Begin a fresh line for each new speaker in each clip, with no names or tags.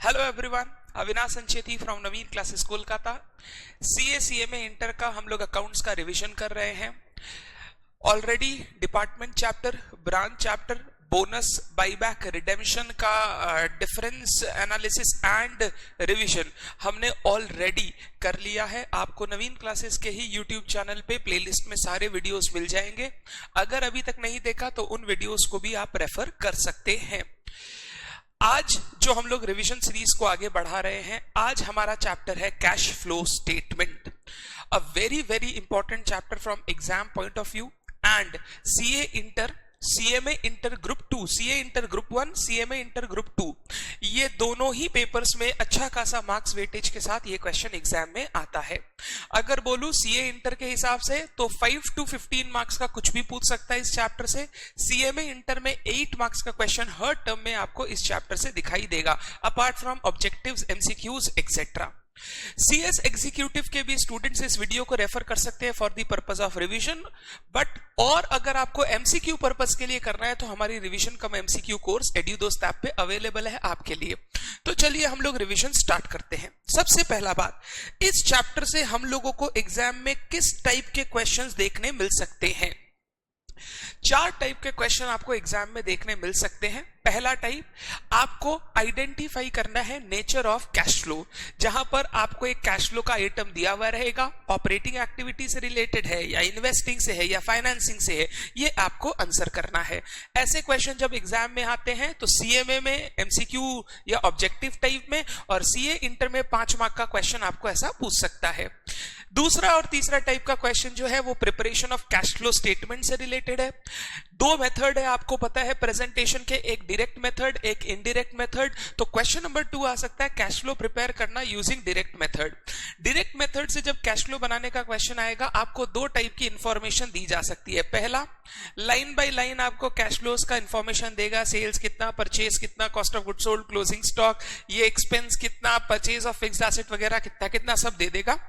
Hello everyone, Avinash Sancheti from Naveen classes Kolkata. CMA inter का हम लोग अकाउंट्स का रिवीजन कर रहे हैं। Already department chapter, branch chapter, bonus, buyback, redemption का डिफरेंस एनालिसिस एंड रिवीजन हमने ऑलरेडी कर लिया है। आपको नवीन क्लासेस के ही यूट्यूब चैनल पे प्लेलिस्ट में सारे वीडियोस मिल जाएंगे। अगर अभी तक नहीं देखा तो उन वीडियोस को भी आप रेफर कर सकते हैं। आज जो हम लोग रिवीजन सीरीज को आगे बढ़ा रहे हैं, आज हमारा चैप्टर है cash flow statement. A very very important chapter from exam point of view and CMA inter group 2, CA inter group 1, CMA inter group 2, ये दोनों ही पेपर्स में अच्छा खासा मार्क्स वेटेज के साथ ये क्वेश्चन एग्जाम में आता है। अगर बोलूं सीए इंटर के हिसाब से तो 5 to 15 मार्क्स का कुछ भी पूछ सकता है इस चैप्टर से। सीएमए इंटर में 8 मार्क्स का क्वेश्चन हर टर्म में आपको इस चैप्टर से दिखाई देगा, apart from objectives, MCQs etcetera. CS executive के भी स्टूडेंट्स इस वीडियो को रेफर कर सकते हैं for the purpose of revision, but और अगर आपको एमसीक्यू पर्पस के लिए करना है तो हमारी रिवीजन कम एमसीक्यू कोर्स एड्यूदोस्त ऐप पे अवेलेबल है आपके लिए। तो चलिए हम लोग रिवीजन स्टार्ट करते हैं। सबसे पहला बात, इस चैप्टर से हम लोगों को एग्जाम में किस टाइप के क्वेश्चंस देखने मिल सकते हैं? 4 टाइप के क्वेश्चन आपको एग्जाम में देखने मिल सकते हैं। पहला टाइप, आपको आइडेंटिफाई करना है नेचर ऑफ कैश फ्लो, जहां पर आपको एक कैश फ्लो का आइटम दिया हुआ रहेगा, ऑपरेटिंग एक्टिविटी से रिलेटेड है या इन्वेस्टिंग से है या फाइनेंसिंग से है, ये आपको आंसर करना है। ऐसे क्वेश्चन जब एग्जाम में आते हैं तो सीएमए में एमसीक्यू या ऑब्जेक्टिव टाइप में, और सीए इंटर में 5 मार्क का क्वेश्चन आपको ऐसा पूछ सकता है। दूसरा और तीसरा टाइप का क्वेश्चन जो है वो preparation of cash flow statement से रिलेटेड है। 2 मेथड है, आपको पता है प्रेजेंटेशन के, एक डायरेक्ट मेथड, एक इनडायरेक्ट मेथड। तो क्वेश्चन नंबर 2 आ सकता है कैश फ्लो प्रिपेयर करना using direct method. Direct method से जब कैश फ्लो बनाने का क्वेश्चन आएगा, आपको 2 टाइप की इंफॉर्मेशन दी जा सकती है। पहला, लाइन बाय लाइन आपको कैश फ्लोज का इंफॉर्मेशन देगा, सेल्स कितना, परचेज कितना, cost of goods sold, closing stock, ये एक्सपेंस कितना, परचेज ऑफ फिक्स्ड एसेट वगैरह कितना कितना सब दे देगा,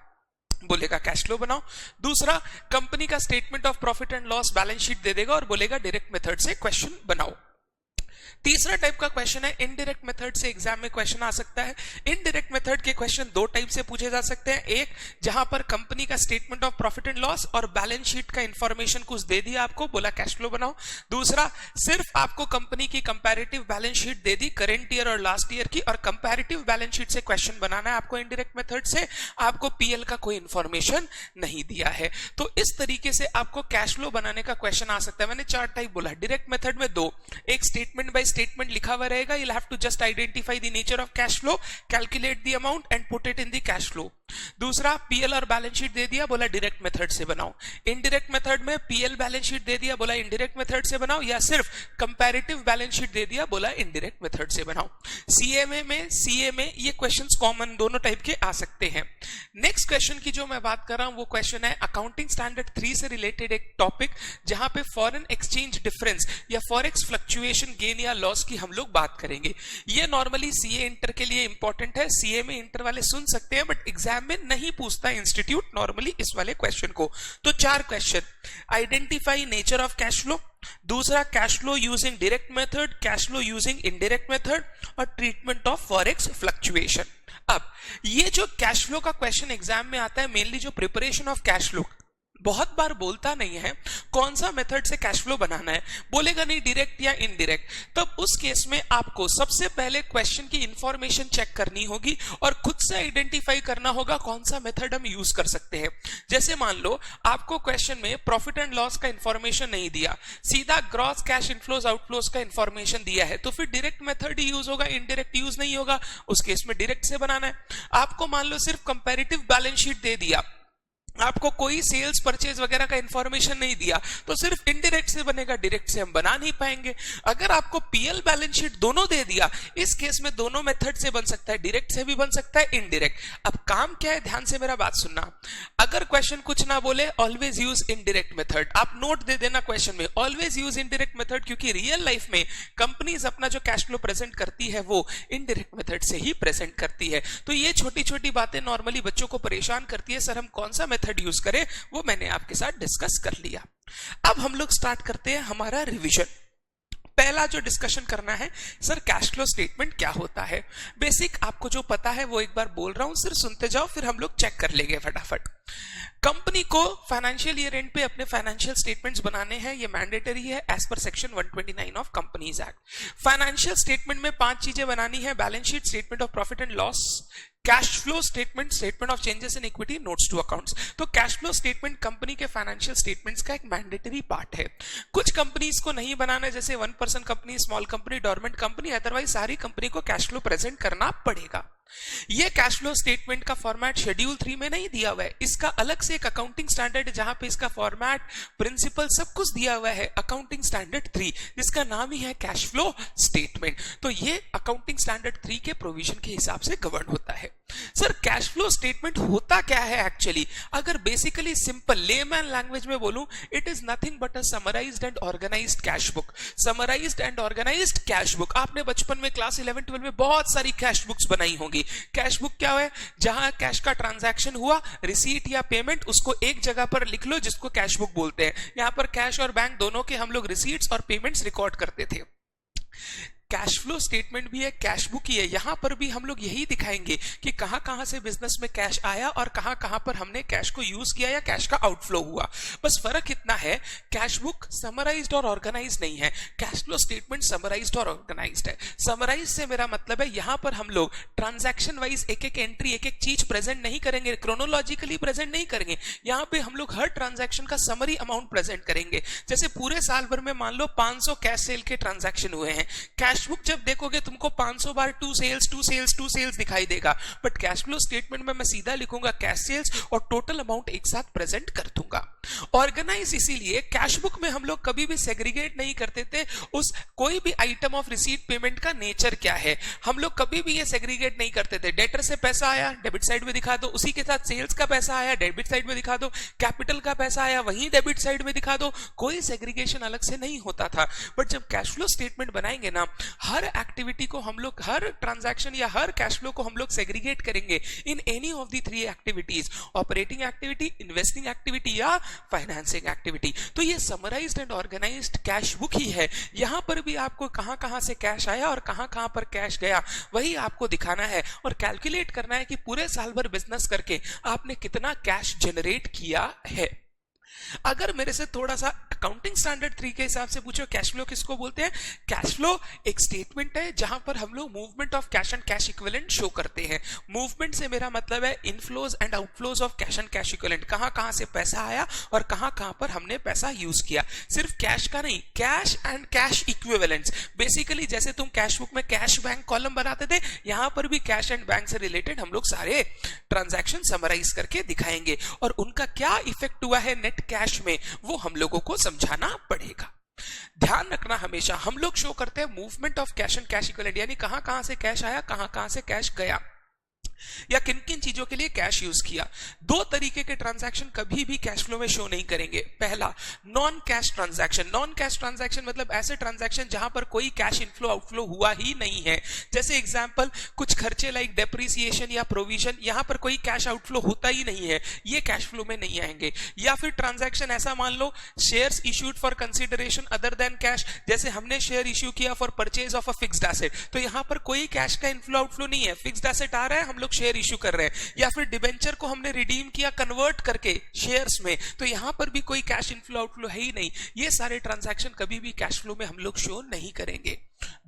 बोलेगा कैश फ्लो बनाओ। दूसरा, कंपनी का statement of profit and loss balance sheet दे देगा और बोलेगा डायरेक्ट मेथड से क्वेश्चन बनाओ। तीसरा टाइप का क्वेश्चन है इनडायरेक्ट मेथड से एग्जाम में क्वेश्चन आ सकता है। इनडायरेक्ट मेथड के क्वेश्चन 2 टाइप से पूछे जा सकते हैं। एक, जहां पर कंपनी का statement of profit and loss और बैलेंस शीट का इंफॉर्मेशन कुछ दे दिया आपको, बोला कैश फ्लो बनाओ। दूसरा, सिर्फ आपको कंपनी की कंपैरेटिव बैलेंस शीट दे दी करंट ईयर और लास्ट ईयर की, और कंपैरेटिव बैलेंस शीट से क्वेश्चन बनाना है आपको इनडायरेक्ट मेथड से, आपको पीएल का कोई इंफॉर्मेशन नहीं दिया है। तो इस तरीके से आपको कैश फ्लो बनाने का क्वेश्चन आ सकता है। मैंने 4 टाइप बोला। डायरेक्ट मेथड में 2, एक स्टेटमेंट बाय स्टेटमेंट लिखा हुआ रहेगा, you'll have to just identify the nature of cash flow, calculate the amount and put it in the cash flow। दूसरा, पीएल और बैलेंस शीट दे दिया, बोला डायरेक्ट मेथड से बनाओ। इनडायरेक्ट मेथड में पीएल बैलेंस शीट दे दिया, बोला इनडायरेक्ट मेथड से बनाओ, या सिर्फ कंपैरेटिव बैलेंस शीट दे दिया, बोला इनडायरेक्ट मेथड से बनाओ। सीएमए में, सीए में ये क्वेश्चंस कॉमन दोनों टाइप के आ सकते हैं। नेक्स्ट क्वेश्चन की जो मैं बात कर रहा हूं वो क्वेश्चन है अकाउंटिंग स्टैंडर्ड 3 से रिलेटेड एक टॉपिक, जहां पे फॉरेन एक्सचेंज डिफरेंस या फॉरेक्स फ्लक्चुएशन गेन या लॉस की हम लोग बात करेंगे। ये नॉर्मली सीए इंटर के लिए इंपॉर्टेंट है, सीए में इंटर वाले सुन सकते हैं, बट एग्जाम में नहीं पूछता इंस्टीट्यूट नॉर्मली इस वाले क्वेश्चन को। तो 4 question, identify nature of cash flow, दूसरा cash flow using direct method, cash flow using indirect method, और ट्रीटमेंट ऑफ फॉरेक्स फ्लक्चुएशन। अब ये जो कैश फ्लो का क्वेश्चन एग्जाम में आता है, मेनली जो प्रिपरेशन ऑफ कैश फ्लो, बहुत बार बोलता नहीं है कौन सा मेथड से कैश फ्लो बनाना है, बोलेगा नहीं डायरेक्ट या इनडायरेक्ट। तब उस केस में आपको सबसे पहले क्वेश्चन की इंफॉर्मेशन चेक करनी होगी और खुद से आइडेंटिफाई करना होगा कौन सा मेथड हम यूज कर सकते हैं। जैसे मान लो आपको क्वेश्चन में प्रॉफिट एंड लॉस का इंफॉर्मेशन नहीं दिया, सीधा ग्रॉस कैश इनफ्लोज आउटफ्लोज का इंफॉर्मेशन दिया है, तो फिर डायरेक्ट मेथड ही यूज होगा, इनडायरेक्ट यूज नहीं होगा। उस केस में डायरेक्ट से बनाना है। आपको मान लो सिर्फ कंपैरेटिव बैलेंस शीट दे दिया, आपको कोई सेल्स परचेज वगैरह का इंफॉर्मेशन नहीं दिया, तो सिर्फ इनडायरेक्ट से बनेगा, डायरेक्ट से हम बना नहीं पाएंगे। अगर आपको पीएल बैलेंस शीट दोनों दे दिया, इस केस में दोनों मेथड से बन सकता है, डायरेक्ट से भी बन सकता है, इनडायरेक्ट। अब काम क्या है, ध्यान से मेरा बात सुनना। अगर क्वेश्चन कुछ ना बोले, ऑलवेज यूज इनडायरेक्ट मेथड। आप नोट दे देना क्वेश्चन में, ऑलवेज यूज इनडायरेक्ट मेथड, क्योंकि रियल लाइफ में कंपनीज अपना जो कैश फ्लो प्रेजेंट करती है वो इनडायरेक्ट मेथड से ही प्रेजेंट करती है। तो ये छोटी छोटी बातें नॉर्मली बच्चों को परेशान करती है, सर हम कौन सा मेथड यूज करें, वो मैंने आपके साथ डिस्कस कर लिया। अब हम लोग स्टार्ट करते हैं हमारा रिवीजन। पहला जो डिस्कशन करना है सर, कैश फ्लो स्टेटमेंट क्या होता है। बेसिक आपको जो पता है वो एक बार बोल रहा हूं, सिर्फ सुनते जाओ, फिर हम लोग चेक कर लेंगे फटाफट। कंपनी को फाइनेंशियल ईयर एंड पे अपने फाइनेंशियल स्टेटमेंट्स बनाने हैं, ये मैंडेटरी है एज पर section 129 of Companies Act. Financial statement में 5 चीजें बनानी है: balance sheet, statement of profit and loss, cash flow statement, statement of changes in equity, notes to accounts. तो कैश फ्लो स्टेटमेंट कंपनी के फाइनेंशियल स्टेटमेंट्स का एक mandatory part है। कुछ कंपनीज को नहीं बनाना, जैसे 1% company, small company, dormant company, otherwise सारी कंपनी को कैश फ्लो प्रेजेंट करना पड़ेगा। ये कैश फ्लो स्टेटमेंट का फॉर्मेट शेड्यूल 3 में नहीं दिया हुआ है, इसका अलग से एक अकाउंटिंग स्टैंडर्ड है जहां पे इसका फॉर्मेट, प्रिंसिपल सब कुछ दिया हुआ है, अकाउंटिंग स्टैंडर्ड 3, जिसका नाम ही है कैश फ्लो स्टेटमेंट। तो ये अकाउंटिंग स्टैंडर्ड 3 के प्रोविजन के हिसाब से गवर्न होता है। सर कैश फ्लो स्टेटमेंट होता क्या है एक्चुअली? अगर बेसिकली सिंपल लेमैन लैंग्वेज में बोलूं, it is nothing but a summarised and organised cash book. Summarised and organised cash book, आपने बचपन में क्लास 11-12 में बहुत सारी कैश बुक्स बनाई होंगी। कैश बुक क्या है? जहां कैश का ट्रांजैक्शन हुआ, रिसीट या पेमेंट, उसको एक जगह पर लिख लो जिसको कैश बुक बोलते हैं। यहां पर कैश और बैंक दोनों के हम लोग रिसीट्स और पेमेंट्स रिकॉर्ड करते थे। कैश फ्लो स्टेटमेंट भी एक कैश बुक ही है। यहां पर भी हम लोग यही दिखाएंगे कि कहां कहां से बिजनेस में कैश आया और कहां कहां पर हमने कैश को यूज किया या कैश का आउटफ्लो हुआ। बस फर्क इतना है, कैश बुक समराइज्ड और ऑर्गेनाइज्ड नहीं है, कैश फ्लो स्टेटमेंट समराइज्ड और ऑर्गेनाइज्ड है। समराइज से मेरा मतलब है यहां पर हम लोग ट्रांजैक्शन वाइज एक एक एंट्री, एक एक चीज प्रेजेंट नहीं करेंगे, क्रोनोलॉजिकली प्रेजेंट नहीं करेंगे। यहां पे हम लोग हर ट्रांजैक्शन का समरी अमाउंट प्रेजेंट करेंगे। जैसे पूरे साल भर में मान लो 500 कैश सेल के ट्रांजैक्शन हुए हैं, कैश बुक जब देखोगे तुमको 500 बार 2 सेल्स दिखाई देगा, बट कैश फ्लो स्टेटमेंट में मैं सीधा लिखूंगा कैश सेल्स और टोटल अमाउंट एक साथ प्रेजेंट कर दूंगा। ऑर्गेनाइज इसीलिए कैश बुक में हम लोग कभी भी सेग्रीगेट नहीं करते थे उस कोई भी आइटम ऑफ रिसीट पेमेंट का नेचर क्या है, हम लोग कभी भी ये सेग्रीगेट नहीं करते थे। डेटर से पैसा आया डेबिट साइड में दिखा दो, उसी के साथ सेल्स का पैसा आया डेबिट साइड में दिखा दो, कैपिटल का पैसा आया वहीं डेबिट साइड में दिखा दो, कोई सेग्रीगेशन अलग से नहीं होता था। बट जब कैश फ्लो स्टेटमेंट बनाएंगे ना, हर एक्टिविटी को हम लोग, हर ट्रांजैक्शन या हर कैश फ्लो को हम लोग सेग्रीगेट करेंगे in any of the 3 activities, operating activity, investing activity या फाइनेंसिंग एक्टिविटी। तो ये summarised and organised cash book ही है। यहां पर भी आपको कहां कहां से कैश आया और कहां कहां पर कैश गया वही आपको दिखाना है और कैलकुलेट करना है कि पूरे साल भर बिजनेस करके आपने कितना कैश जनरेट किया है। अगर मेरे से थोड़ा सा अकाउंटिंग स्टैंडर्ड 3 के हिसाब से पूछो कैश फ्लो किसको बोलते हैं, कैश फ्लो एक स्टेटमेंट है जहां पर हम लोग movement of cash and cash equivalent show करते हैं। मूवमेंट से मेरा मतलब है inflows and outflows of cash and cash equivalent, कहां कहां से पैसा आया और कहां कहां पर हमने पैसा यूज किया। सिर्फ कैश का नहीं, cash and cash equivalents. Basically जैसे तुम कैश बुक में कैश बैंक कॉलम बनाते थे, यहां पर भी कैश एंड बैंक से रिलेटेड हम लोग सारे ट्रांजैक्शन समराइज करके दिखाएंगे और उनका क्या इफेक्ट हुआ है नेट कैश में वो हम लोगों को समझाना पड़ेगा। ध्यान रखना हमेशा हम लोग शो करते हैं movement of cash and cash equivalent, यानी कहां कहां से कैश आया, कहां कहां से कैश गया या किन किन चीजों के लिए कैश यूज किया। 2 तरीके के ट्रांजैक्शन कभी भी कैश फ्लो में शो नहीं करेंगे। पहला non cash transaction. Non cash transaction मतलब ऐसे ट्रांजैक्शन जहां पर कोई कैश इनफ्लो आउटफ्लो हुआ ही नहीं है। जैसे एग्जांपल कुछ खर्चे लाइक डेप्रिसिएशन या प्रोविजन, यहां पर कोई कैश आउटफ्लो होता ही नहीं है, ये कैश फ्लो में नहीं आएंगे। या फिर ट्रांजैक्शन ऐसा मान लो shares issued for consideration other than cash, जैसे हमने शेयर इश्यू किया for purchase of a fixed asset, तो यहां पर कोई कैश का इनफ्लो आउटफ्लो नहीं है, फिक्स्ड एसेट आ रहा है हम लोग शेयर इश्यू कर रहे हैं। या फिर डिबेंचर को हमने रिडीम किया कन्वर्ट करके शेयर्स में, तो यहां पर भी कोई कैश इनफ्लो आउटफ्लो है ही नहीं। ये सारे ट्रांजैक्शन कभी भी कैश फ्लो में हम लोग शो नहीं करेंगे।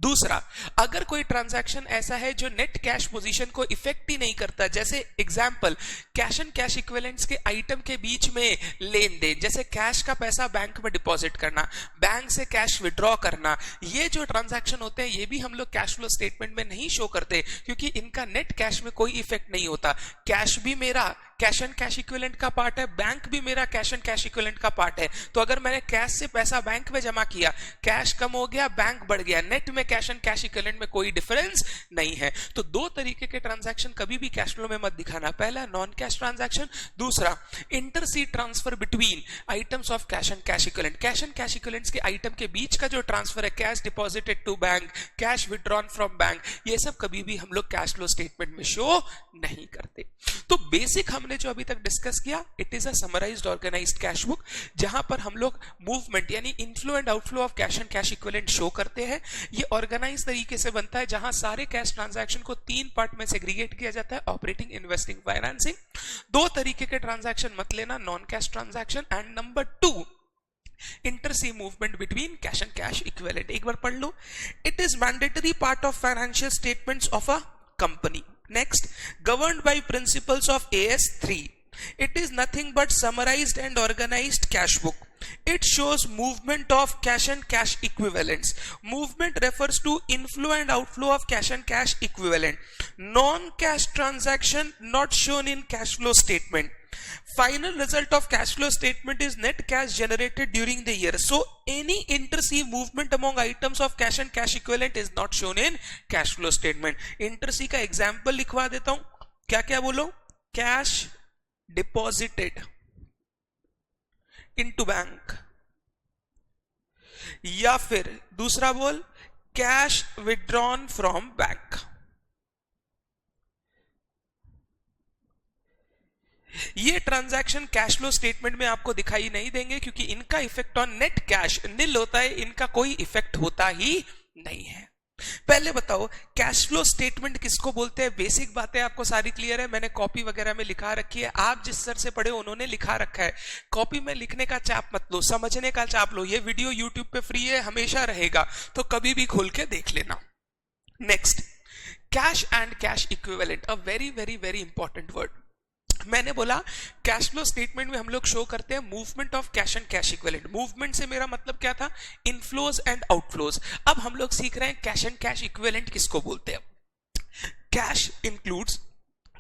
दूसरा, अगर कोई ट्रांजैक्शन ऐसा है जो नेट कैश पोजीशन को इफेक्ट ही नहीं करता, जैसे example cash and cash equivalents के आइटम के बीच में लेन देन, जैसे कैश का पैसा बैंक में डिपॉजिट करना, बैंक से कैश विड्रॉ करना, ये जो ट्रांजैक्शन होते हैं ये भी हम लोग कैश फ्लो स्टेटमेंट में नहीं शो करते क्योंकि इनका नेट कैश में कोई इफेक्ट नहीं होता। कैश भी मेरा कैश एंड कैश इक्विवेलेंट का पार्ट है, बैंक भी मेरा कैश एंड कैश इक्विवेलेंट का पार्ट है। तो अगर मैंने कैश से पैसा बैंक में जमा किया, कैश कम हो गया, बैंक बढ़ गया, नेट में कैश एंड कैश इक्विवेलेंट में कोई डिफरेंस नहीं है। तो 2 तरीके के ट्रांजैक्शन कभी भी कैश फ्लो में मत दिखाना। पहला नॉन कैश ट्रांजैक्शन, दूसरा inter se transfer between items of cash and cash equivalent. Cash and cash equivalents के आइटम के बीच का जो ट्रांसफर है, cash deposited to bank, cash withdrawn from bank, ये सब कभी भी हम लोग कैश फ्लो स्टेटमेंट में शो नहीं करते। तो बेसिक हम हमने जो अभी तक डिस्कस किया, it is a summarised organised cash book, जहां पर हम लोग मूवमेंट यानी inflow and outflow of cash and cash equivalent show करते हैं। ये ऑर्गेनाइज तरीके से बनता है जहां सारे कैश ट्रांजैक्शन को 3 पार्ट में सेग्रीगेट किया जाता है, ऑपरेटिंग, इन्वेस्टिंग, फाइनेंसिंग। 2 तरीके के ट्रांजैक्शन मत लेना, non cash transaction and number 2 inter se movement between cash and cash equivalent. एक बार पढ़ लो, it is mandatory part of financial statements of a company. Next, governed by principles of AS3. It is nothing but summarized and organized cash book. It shows movement of cash and cash equivalents. Movement refers to inflow and outflow of cash and cash equivalent. Non-cash transaction not shown in cash flow statement. Final result of cash flow statement is net cash generated during the year. So any inter-C movement among items of cash and cash equivalent is not shown in cash flow statement. Inter-C का example लिखवा देता हूं, क्या क्या बोलो, cash deposited into bank, या फिर दूसरा बोल कैश विथड्रॉन फ्रॉम बैंक। ये ट्रांजैक्शन कैश फ्लो स्टेटमेंट में आपको दिखाई नहीं देंगे क्योंकि इनका इफेक्ट ऑन नेट कैश नील होता है, इनका कोई इफेक्ट होता ही नहीं है। पहले बताओ कैश फ्लो स्टेटमेंट किसको बोलते हैं? बेसिक बातें आपको सारी क्लियर है, मैंने कॉपी वगैरह में लिखा रखी है, आप जिस सर से पढ़े उन्होंने लिखा रखा है। कॉपी में लिखने का चाप मत लो, समझने का चाप लो। ये वीडियो यूट्यूब पे फ्री है, हमेशा रहेगा, तो कभी भी खोल के देख लेना। Next, cash and cash equivalent, a very very very important word. मैंने बोला कैश फ्लो स्टेटमेंट में हम लोग शो करते हैं movement of cash and cash equivalent. Movement से मेरा मतलब क्या था? Inflows and outflows. अब हम लोग सीख रहे हैं कैश एंड कैश इक्विवेलेंट किसको बोलते हैं। Cash includes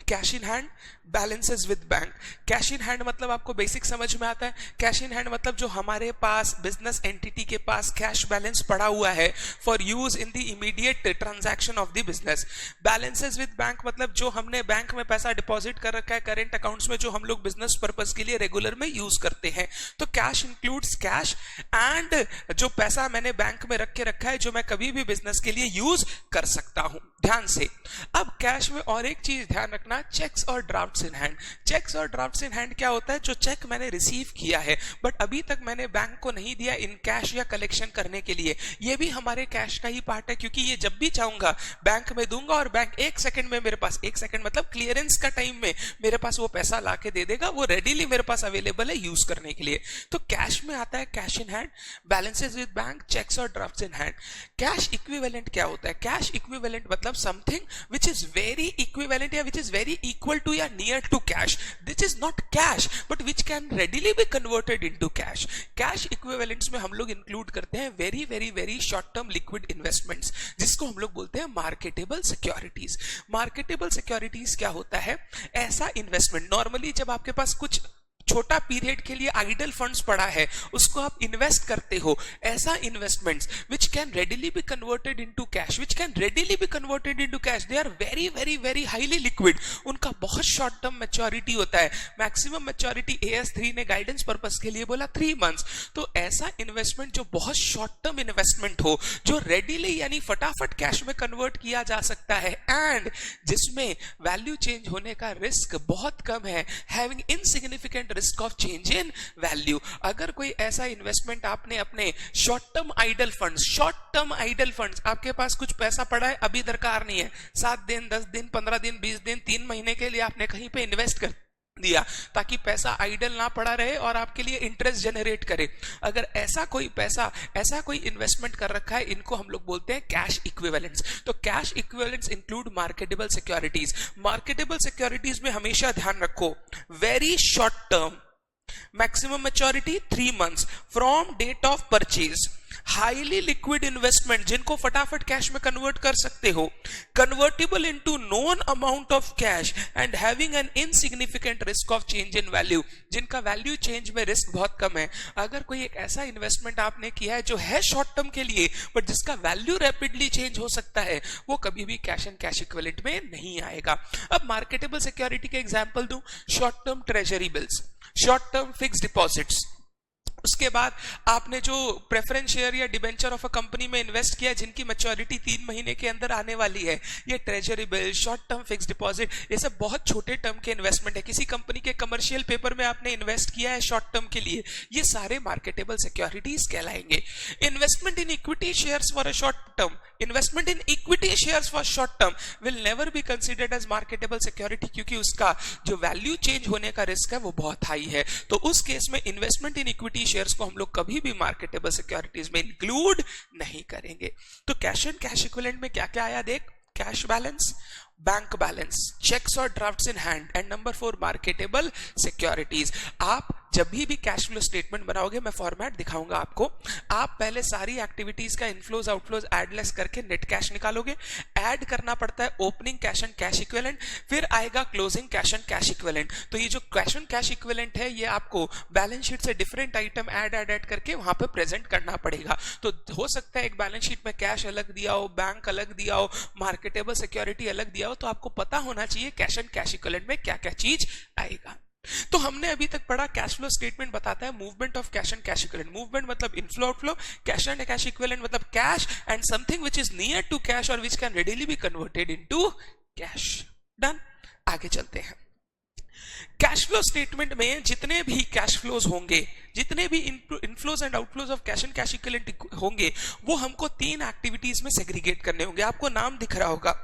cash in hand, balances with bank. Cash in hand मतलब आपको बेसिक समझ में आता है। कैश इन हैंड मतलब जो हमारे पास बिजनेस एंटिटी के पास कैश बैलेंस पड़ा हुआ है for use in the immediate transaction of the business. Balances with bank मतलब जो हमने बैंक में पैसा डिपॉजिट कर रखा है करेंट अकाउंट्स में, जो हम लोग बिजनेस पर्पस के लिए रेगुलर में यूज करते हैं। तो कैश इंक्लूड्स कैश एंड जो पैसा मैंने बैंक में रख के रखा है जो मैं कभी भी बिजनेस के लिए यूज कर सकता हूं। ध्यान से, अब कैश में और एक चीज ध्यान रखना, चेक्स और ड्राफ्ट्स इन हैंड। चेक्स और ड्राफ्ट्स इन हैंड क्या होता है? जो चेक मैंने रिसीव किया है बट अभी तक मैंने बैंक को नहीं दिया इन कैश या कलेक्शन करने के लिए, ये भी हमारे कैश का ही पार्ट है क्योंकि ये जब भी चाहूंगा बैंक में दूंगा और बैंक 1 सेकंड में मेरे पास, 1 सेकंड मतलब क्लियरेंस का टाइम में मेरे पास वो पैसा लाके दे देगा, वो रेडीली मेरे पास अवेलेबल है यूज करने के लिए। तो कैश में आता है cash in hand, balances with bank, cheques और drafts in hand. Cash equivalent क्या होता है? कैश इक्विवेलेंट मतलब something which is very equivalent या which is very equal to या near to cash. This is not cash but which can readily be converted into cash. Cash equivalents में हम लोग include करते हैं very very very short term liquid investments जिसको हम लोग बोलते हैं marketable securities. Marketable securities क्या होता है? ऐसा investment, normally जब आपके पास कुछ छोटा पीरियड के लिए आइडल फंड्स पड़ा है उसको आप इन्वेस्ट करते हो, ऐसा investments which can readily be converted into cash, which can readily be converted into cash, they are very very very highly liquid, उनका बहुत शॉर्ट टर्म मैच्योरिटी होता है। मैक्सिमम मैच्योरिटी AS3 ने गाइडेंस पर्पस के लिए बोला 3 मंथ्स। तो ऐसा इन्वेस्टमेंट जो बहुत शॉर्ट टर्म इन्वेस्टमेंट हो, जो रेडिली यानी फटाफट कैश में कन्वर्ट किया जा सकता है एंड जिसमें वैल्यू चेंज होने का रिस्क बहुत कम है, having insignificant risk of change in value. अगर कोई ऐसा इन्वेस्टमेंट आपने अपने शॉर्ट टर्म आइडल फंड्स, आपके पास कुछ पैसा पड़ा है अभी दरकार नहीं है, 7 दिन 10 दिन 15 दिन 20 दिन 3 महीने के लिए आपने कहीं पे इन्वेस्ट कर दिया ताकि पैसा आइडल ना पड़ा रहे और आपके लिए इंटरेस्ट जनरेट करे। अगर ऐसा कोई पैसा, ऐसा कोई इन्वेस्टमेंट कर रखा है, इनको हम लोग बोलते हैं कैश इक्विवेलेंट्स। तो cash equivalents include marketable securities. Marketable securities में हमेशा ध्यान रखो very short term, maximum maturity 3 months from date of purchase, highly liquid investment जिनको फटाफट कैश में कन्वर्ट कर सकते हो, convertible into known amount of cash and having an insignificant risk of change in value, जिनका वैल्यू चेंज में risk बहुत कम है। अगर कोई एक ऐसा इन्वेस्टमेंट आपने किया है जो है शॉर्ट टर्म के लिए बट जिसका वैल्यू रैपिडली चेंज हो सकता है, वो कभी भी कैश एंड कैश इक्विवेलेंट में नहीं आएगा। अब मार्केटेबल सिक्योरिटी के एग्जांपल दूं, short term treasury bills, short term fixed deposits, उसके बाद आपने जो प्रेफरेंस शेयर या डिबेंचर ऑफ अ कंपनी में इन्वेस्ट किया जिनकी मैच्योरिटी 3 महीने के अंदर आने वाली है, ये treasury bill, short term fix deposit, ये सब बहुत छोटे टर्म के इन्वेस्टमेंट है। किसी कंपनी के कमर्शियल पेपर में आपने इन्वेस्ट किया है शॉर्ट टर्म के लिए, ये सारे मार्केटेबल सिक्योरिटीज कहलाएंगे। Investment in equity shares for a short term, investment in equity shares for short term will never be considered as marketable security, क्योंकि उसका जो वैल्यू चेंज होने का रिस्क है वो बहुत हाई है। तो उस केस में इन्वेस्टमेंट इन इक्विटी शेयर्स को हम लोग कभी भी मार्केटेबल सिक्योरिटीज में इंक्लूड नहीं करेंगे। तो कैश एंड कैश इक्विवेलेंट में क्या क्या आया देख, cash balance, bank balance, cheques और drafts in hand, and number 4 marketable securities. आप जब भी कैश फ्लो स्टेटमेंट बनाओगे, मैं फॉर्मेट दिखाऊंगा आपको, आप पहले सारी एक्टिविटीज का इनफ्लोज आउटफ्लोज एडलेस करके नेट कैश निकालोगे। ऐड करना पड़ता है opening cash and cash equivalent, फिर आएगा closing cash and cash equivalent. तो ये जो कैश एंड कैश इक्विवेलेंट है, ये आपको बैलेंस शीट से डिफरेंट आइटम ऐड करके वहां पे प्रेजेंट करना पड़ेगा। तो हो सकता है एक बैलेंस शीट में कैश अलग दिया हो, बैंक अलग दिया हो, मार्केटेबल सिक्योरिटी अलग दिया हो, तो आपको पता होना चाहिए कैश एंड कैश इक्विवेलेंट में क्या क्या चीज आएगा। तो हमने अभी तक पढ़ा कैश फ्लो स्टेटमेंट बताता है movement of cash and cash equivalent. Movement मतलब inflow outflow, cash and cash equivalent मतलब cash and something which is near to cash और which can readily be converted into cash. Done, आगे चलते हैं। Cash flow statement में जितने भी cash flows होंगे, जितने भी inflows and outflows of cash and cash equivalent होंगे, वो हमको 3 एक्टिविटीज में सेग्रीगेट करने होंगे। आपको नाम दिख रहा होगा,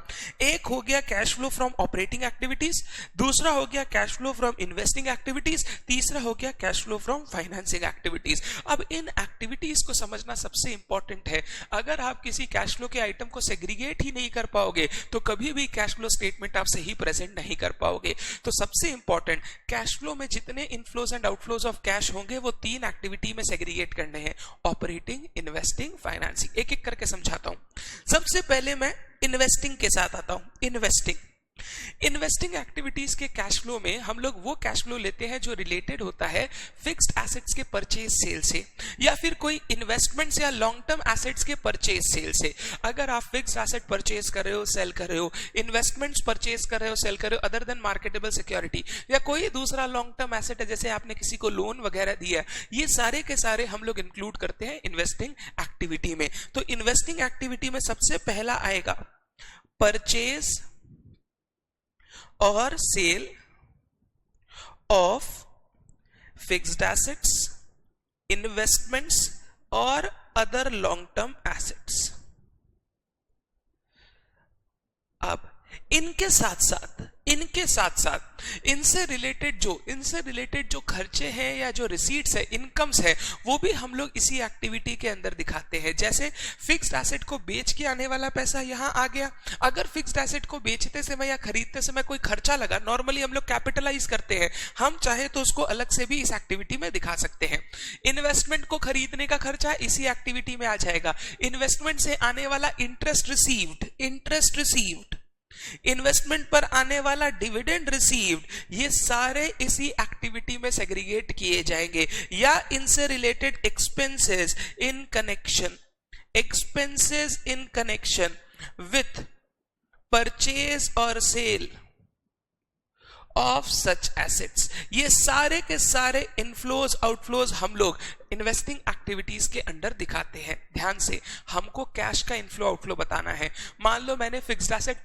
एक हो गया cash flow from operating activities, दूसरा हो गया cash flow from investing activities, तीसरा हो गया cash flow from financing activities. अब इन एक्टिविटीज को समझना सबसे इंपॉर्टेंट है। अगर आप किसी कैश फ्लो के आइटम को सेग्रीगेट ही नहीं कर पाओगे तो कभी भी कैश फ्लो स्टेटमेंट आप सही प्रेजेंट नहीं कर पाओगे। तो सबसे इंपॉर्टेंट, कैश फ्लो में जितने inflows and outflows of cash होंगे वो 3 एक्टिविटी में सेग्रीगेट करने हैं, ऑपरेटिंग, इन्वेस्टिंग, फाइनेंसिंग। एक एक करके समझाता हूं। सबसे पहले मैं इन्वेस्टिंग के साथ आता हूं। इन्वेस्टिंग एक्टिविटीज के कैश फ्लो में हम लोग वो कैश फ्लो लेते हैं जो रिलेटेड होता है फिक्स्ड एसेट्स के परचेज सेल से, या फिर कोई इन्वेस्टमेंट्स या लॉन्ग टर्म एसेट्स के परचेज सेल से। अगर आप फिक्स्ड एसेट परचेज कर रहे हो, सेल कर रहे हो, इन्वेस्टमेंट्स परचेज कर रहे हो, सेल कर रहे हो, अदर देन मार्केटेबल सिक्योरिटी, या कोई दूसरा लॉन्ग टर्म एसेट है, जैसे आपने किसी को लोन वगैरह दिया, ये सारे के सारे हम लोग इंक्लूड करते हैं इन्वेस्टिंग एक्टिविटी में। तो इन्वेस्टिंग एक्टिविटी में सबसे पहला आएगा परचेज और sale of fixed assets, investments और अदर लॉन्ग टर्म एसेट्स। अब इनके साथ साथ इनसे रिलेटेड जो खर्चे हैं या जो रिसीट्स है, इनकम्स है, वो भी हम लोग इसी एक्टिविटी के अंदर दिखाते हैं। जैसे फिक्स्ड एसेट को बेच के आने वाला पैसा यहां आ गया। अगर फिक्स्ड एसेट को बेचते समय या खरीदते समय कोई खर्चा लगा, नॉर्मली हम लोग कैपिटलाइज करते हैं, हम चाहे तो उसको अलग से भी इस एक्टिविटी में दिखा सकते हैं। इन्वेस्टमेंट को खरीदने का खर्चा इसी एक्टिविटी में आ जाएगा। इन्वेस्टमेंट से आने वाला इंटरेस्ट रिसीव्ड, इन्वेस्टमेंट पर आने वाला डिविडेंड रिसीव्ड, ये सारे इसी एक्टिविटी में सेग्रीगेट किए जाएंगे। या इनसे related expenses in connection with purchase और सेल ऑफ सच एसेट्स, ये सारे के सारे इनफ्लोज आउटफ्लोज हम लोग इन्वेस्टिंग एक्टिविटीज के अंडर दिखाते हैं। ध्यान से, हमको कैश का इनफ्लो आउटफ्लो बताना है। मान लो मैंने फिक्स्ड एसेट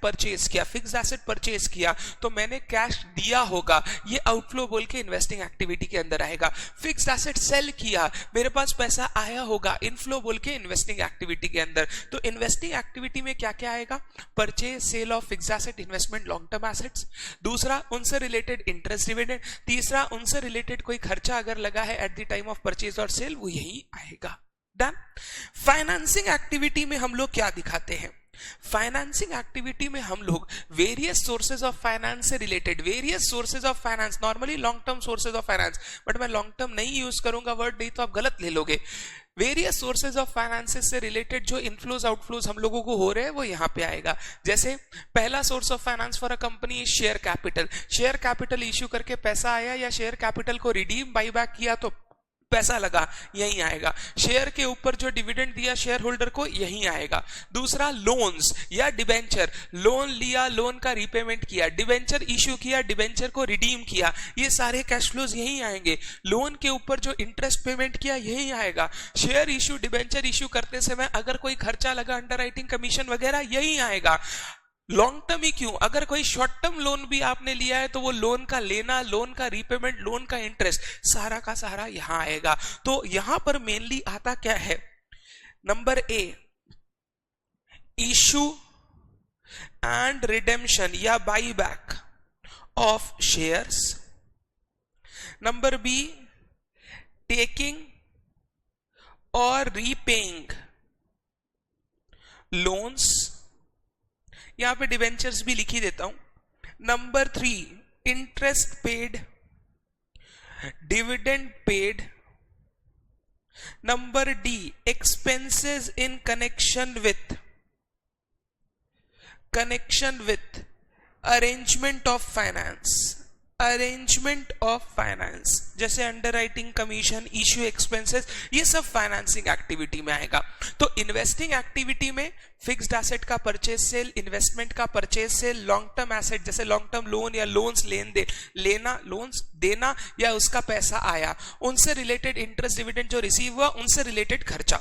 परचेज किया तो मैंने कैश दिया होगा, ये आउटफ्लो बोल के इन्वेस्टिंग एक्टिविटी के अंदर आएगा। फिक्स्ड एसेट सेल किया, मेरे पास पैसा आया होगा, इनफ्लो बोल के इन्वेस्टिंग एक्टिविटी के अंदर। तो इन्वेस्टिंग एक्टिविटी में क्या क्या आएगा? Purchase, sale of fixed asset, investment, long term assets. दूसरा, उनसे रिलेटेड इंटरेस्ट डिविडेंड। तीसरा, उनसे रिलेटेड कोई खर्चा अगर लगा है at the time of purchase और सेल, वो यही आएगा। डन। फाइनेंसिंग एक्टिविटी में हम लोग क्या दिखाते हैं? फाइनेंसिंग एक्टिविटी में हम लोग वेरियस सोर्सेज ऑफ फाइनेंस से related, normally long term sources of finance, but मैं लॉन्ग टर्म नहीं यूज करूंगा वर्ड, नहीं तो आप गलत ले लोगे। वेरियस सोर्सेज ऑफ फाइनेंसेस से रिलेटेड जो इनफ्लोज आउटफ्लोज हम लोगों को हो रहे हैं वो यहां पे आएगा। जैसे पहला source of finance for a company share capital. Share capital issue करके पैसा आया या शेयर कैपिटल को रिडीम बाई बैक किया तो पैसा लगा यहीं आएगा, शेयर के ऊपर जो डिविडेंड दिया शेयर होल्डर को यहीं आएगा। दूसरा लोन्स या डिबेंचर, लोन लिया, लोन का रीपेमेंट किया, डिबेंचर इश्यू किया, डिबेंचर को रिडीम किया, ये सारे कैश फ्लोज यहीं आएंगे। लोन के ऊपर जो इंटरेस्ट पेमेंट किया यहीं आएगा। शेयर इश्यू, डिबेंचर इश्यू करते समय अगर कोई खर्चा लगा, अंडरराइटिंग कमीशन वगैरह, यहीं आएगा। लॉन्ग टर्म ही क्यों, अगर कोई शॉर्ट टर्म लोन भी आपने लिया है तो वो लोन का लेना, लोन का रीपेमेंट, लोन का इंटरेस्ट, सारा का सारा यहां आएगा। तो यहां पर मेनली आता क्या है, number A issue and redemption या buy back of shares, number B taking और रीपेइंग लोन्स, यहां पे डिवेंचर्स भी लिखी देता हूं। Number 3 interest paid, dividend paid. Number D expenses in connection with arrangement of finance, arrangement of finance, जैसे underwriting commission, issue expenses, ये सब फाइनेंसिंग एक्टिविटी में आएगा। तो इन्वेस्टिंग एक्टिविटी में फिक्स्ड एसेट का परचेज सेल, इन्वेस्टमेंट का purchase sale, long term asset जैसे लॉन्ग टर्म लोन या लोन्स लेना, लोन्स देना या उसका पैसा आया, उनसे रिलेटेड इंटरेस्ट, डिविडेंड जो रिसीव हुआ, उनसे रिलेटेड खर्चा।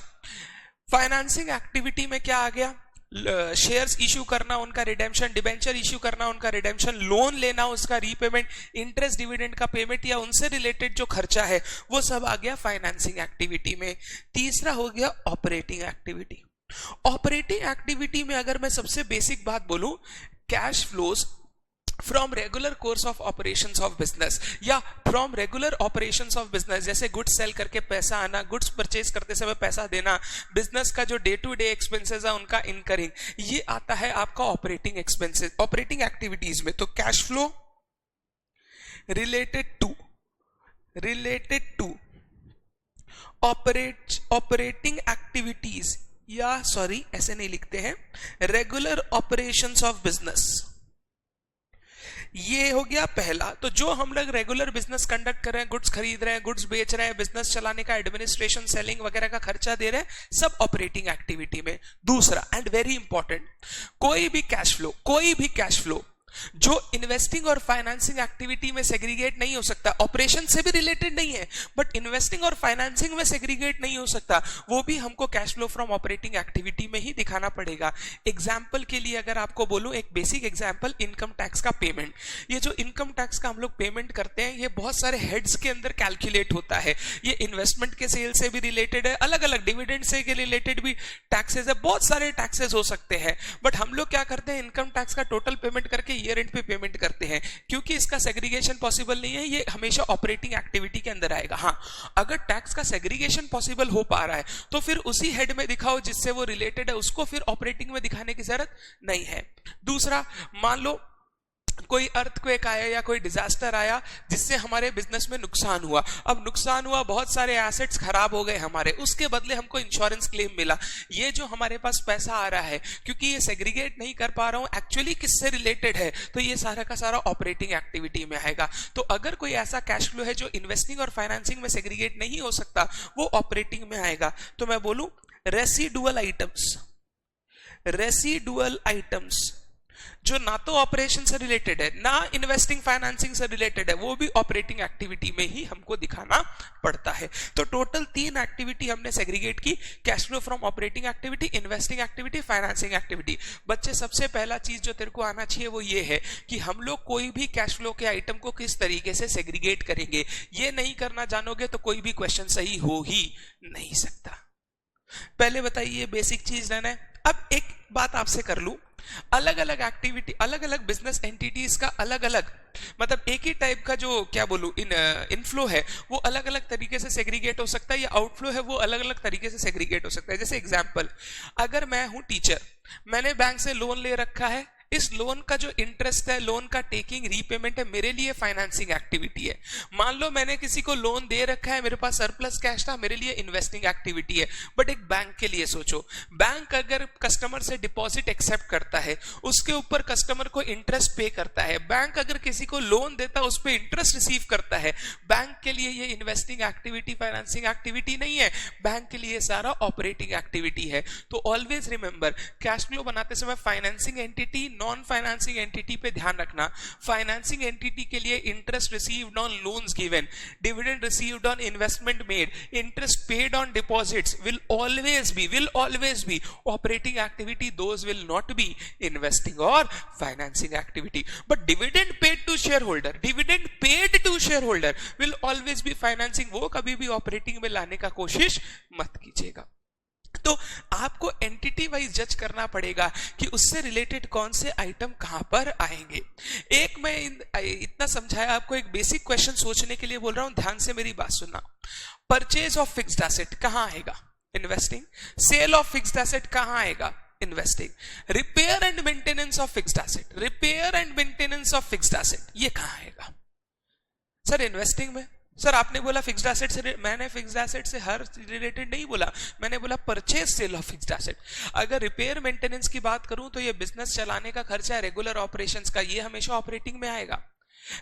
फाइनेंसिंग एक्टिविटी में क्या आ गया, शेयर्स इश्यू करना, उनका रिडेम्पशन, डिबेंचर इश्यू करना, उनका रिडेम्पशन, लोन लेना, उसका रीपेमेंट, इंटरेस्ट डिविडेंड का पेमेंट या उनसे रिलेटेड जो खर्चा है वो सब आ गया फाइनेंसिंग एक्टिविटी में। तीसरा हो गया ऑपरेटिंग एक्टिविटी। ऑपरेटिंग एक्टिविटी में अगर मैं सबसे बेसिक बात बोलूं, cash flows from regular course of operations of business या from regular operations of business, जैसे गुड्स सेल करके पैसा आना, गुड्स परचेज करते समय पैसा देना, बिजनेस का जो डे टू डे एक्सपेंसेस है उनका इनकरिंग, ये आता है आपका ऑपरेटिंग एक्सपेंसेस, ऑपरेटिंग एक्टिविटीज में। तो cash flow related to operating activities, या सॉरी ऐसे नहीं लिखते हैं, रेगुलर ऑपरेशंस ऑफ बिजनेस, ये हो गया पहला। तो जो हम लोग रेगुलर बिजनेस कंडक्ट कर रहे हैं, गुड्स खरीद रहे हैं, गुड्स बेच रहे हैं, बिजनेस चलाने का एडमिनिस्ट्रेशन, सेलिंग वगैरह का खर्चा दे रहे हैं, सब ऑपरेटिंग एक्टिविटी में। दूसरा एंड वेरी इंपॉर्टेंट, कोई भी कैश फ्लो जो इन्वेस्टिंग और फाइनेंसिंग एक्टिविटी में सेग्रीगेट नहीं हो सकता, ऑपरेशन से भी रिलेटेड नहीं है बट इन्वेस्टिंग और फाइनेंसिंग में सेग्रीगेट नहीं हो सकता, वो भी हमको cash flow from operating activity में ही दिखाना पड़ेगा। एग्जांपल के लिए अगर आपको बोलूं, एक बेसिक एग्जांपल, इनकम टैक्स का पेमेंट। ये जो इनकम टैक्स का हम लोग पेमेंट करते हैं, ये बहुत सारे हेड्स के अंदर कैलकुलेट होता है। ये इन्वेस्टमेंट के सेल से भी रिलेटेड है, अलग अलग डिविडेंड से के रिलेटेड भी टैक्सेस है, बहुत सारे टैक्सेस हो सकते हैं। बट हम लोग क्या करते हैं, इनकम टैक्स का टोटल पेमेंट करके ईयर एंड पे पेमेंट करते हैं, क्योंकि इसका सेग्रीगेशन पॉसिबल नहीं है, ये हमेशा ऑपरेटिंग एक्टिविटी के अंदर आएगा। हाँ, अगर टैक्स का सेग्रीगेशन पॉसिबल हो पा रहा है तो फिर उसी हेड में दिखाओ जिससे वो रिलेटेड है, उसको फिर ऑपरेटिंग में दिखाने की जरूरत नहीं है। दूसरा, मान लो कोई अर्थक्वेक आया या कोई डिजास्टर आया जिससे हमारे बिजनेस में नुकसान हुआ। अब नुकसान हुआ, बहुत सारे एसेट्स खराब हो गए हमारे, उसके बदले हमको इंश्योरेंस क्लेम मिला। ये जो हमारे पास पैसा आ रहा है, क्योंकि ये सेग्रीगेट नहीं कर पा रहा हूं एक्चुअली किससे रिलेटेड है, तो ये सारा का सारा ऑपरेटिंग एक्टिविटी में आएगा। तो अगर कोई ऐसा कैश फ्लो है जो इन्वेस्टिंग और फाइनेंसिंग में सेग्रीगेट नहीं हो सकता, वो ऑपरेटिंग में आएगा। तो मैं बोलूं रेसिडुअल आइटम्स जो ना तो ऑपरेशन से रिलेटेड है, ना इन्वेस्टिंग फाइनेंसिंग से रिलेटेड है, वो भी ऑपरेटिंग एक्टिविटी में ही हमको दिखाना पड़ता है। तो टोटल 3 एक्टिविटी हमने सेग्रीगेट की, cash flow from operating activity, investing activity, financing activity. बच्चे, सबसे पहला चीज जो तेरे को आना चाहिए वो ये है कि हम लोग कोई भी कैश फ्लो के आइटम को किस तरीके से सेग्रीगेट करेंगे। ये नहीं करना जानोगे तो कोई भी क्वेश्चन सही हो ही नहीं सकता। पहले बताइए, बेसिक चीज रहना है। अब एक बात आपसे कर लूं, अलग अलग एक्टिविटी, अलग अलग बिजनेस एंटिटीज का अलग अलग, मतलब एक ही टाइप का जो क्या बोलूं इनफ्लो है वो अलग अलग तरीके से सेग्रीगेट हो सकता है, या आउटफ्लो है वो अलग अलग तरीके से सेग्रीगेट हो सकता है। जैसे एग्जांपल, अगर मैं हूं टीचर, मैंने बैंक से लोन ले रखा है इस लोन का जो इंटरेस्ट है, लोन का टेकिंग, रीपेमेंट है, मेरे लिए फाइनेंसिंग एक्टिविटी है। मान लो मैंने किसी को लोन दे रखा है, मेरे पास सरप्लस कैश था, मेरे लिए इन्वेस्टिंग एक्टिविटी है। बट एक बैंक के लिए सोचो, बैंक अगर कस्टमर से डिपॉजिट एक्सेप्ट करता है, उसके ऊपर कस्टमर को इंटरेस्ट पे करता है, बैंक अगर किसी को लोन देता है उस पर इंटरेस्ट रिसीव करता है, बैंक के लिए ये इन्वेस्टिंग एक्टिविटी, फाइनेंसिंग एक्टिविटी नहीं है, बैंक के लिए सारा ऑपरेटिंग एक्टिविटी है। तो ऑलवेज रिमेंबर, कैश फ्लो बनाते समय financing entity, non financing entity पे ध्यान रखना। फाइनेंसिंग एंटिटी के लिए interest received on loans given, dividend received on investment made, interest paid on deposits will always be operating activity. Those will not be investing or financing activity. But dividend paid to shareholder will always be financing. वो कभी भी operating में लाने का कोशिश मत कीजिएगा। तो आपको एंटिटी वाइज जज करना पड़ेगा कि उससे रिलेटेड कौन से आइटम कहां पर आएंगे। एक मैं इतना समझाया आपको, एक बेसिक क्वेश्चन सोचने के लिए बोल रहा हूं, ध्यान से मेरी बात सुनना। परचेज ऑफ फिक्स्ड एसेट कहां आएगा? Investing. Sale of fixed asset कहां आएगा? Investing. Repair and maintenance of fixed asset, ये कहां आएगा? सर इन्वेस्टिंग में। सर आपने बोला फिक्स्ड एसेट से, मैंने फिक्स्ड एसेट से हर रिलेटेड नहीं बोला, मैंने बोला purchase sale of fixed asset. अगर रिपेयर मेंटेनेंस की बात करूं तो ये बिजनेस चलाने का खर्चा है, रेगुलर ऑपरेशंस का, ये हमेशा ऑपरेटिंग में आएगा।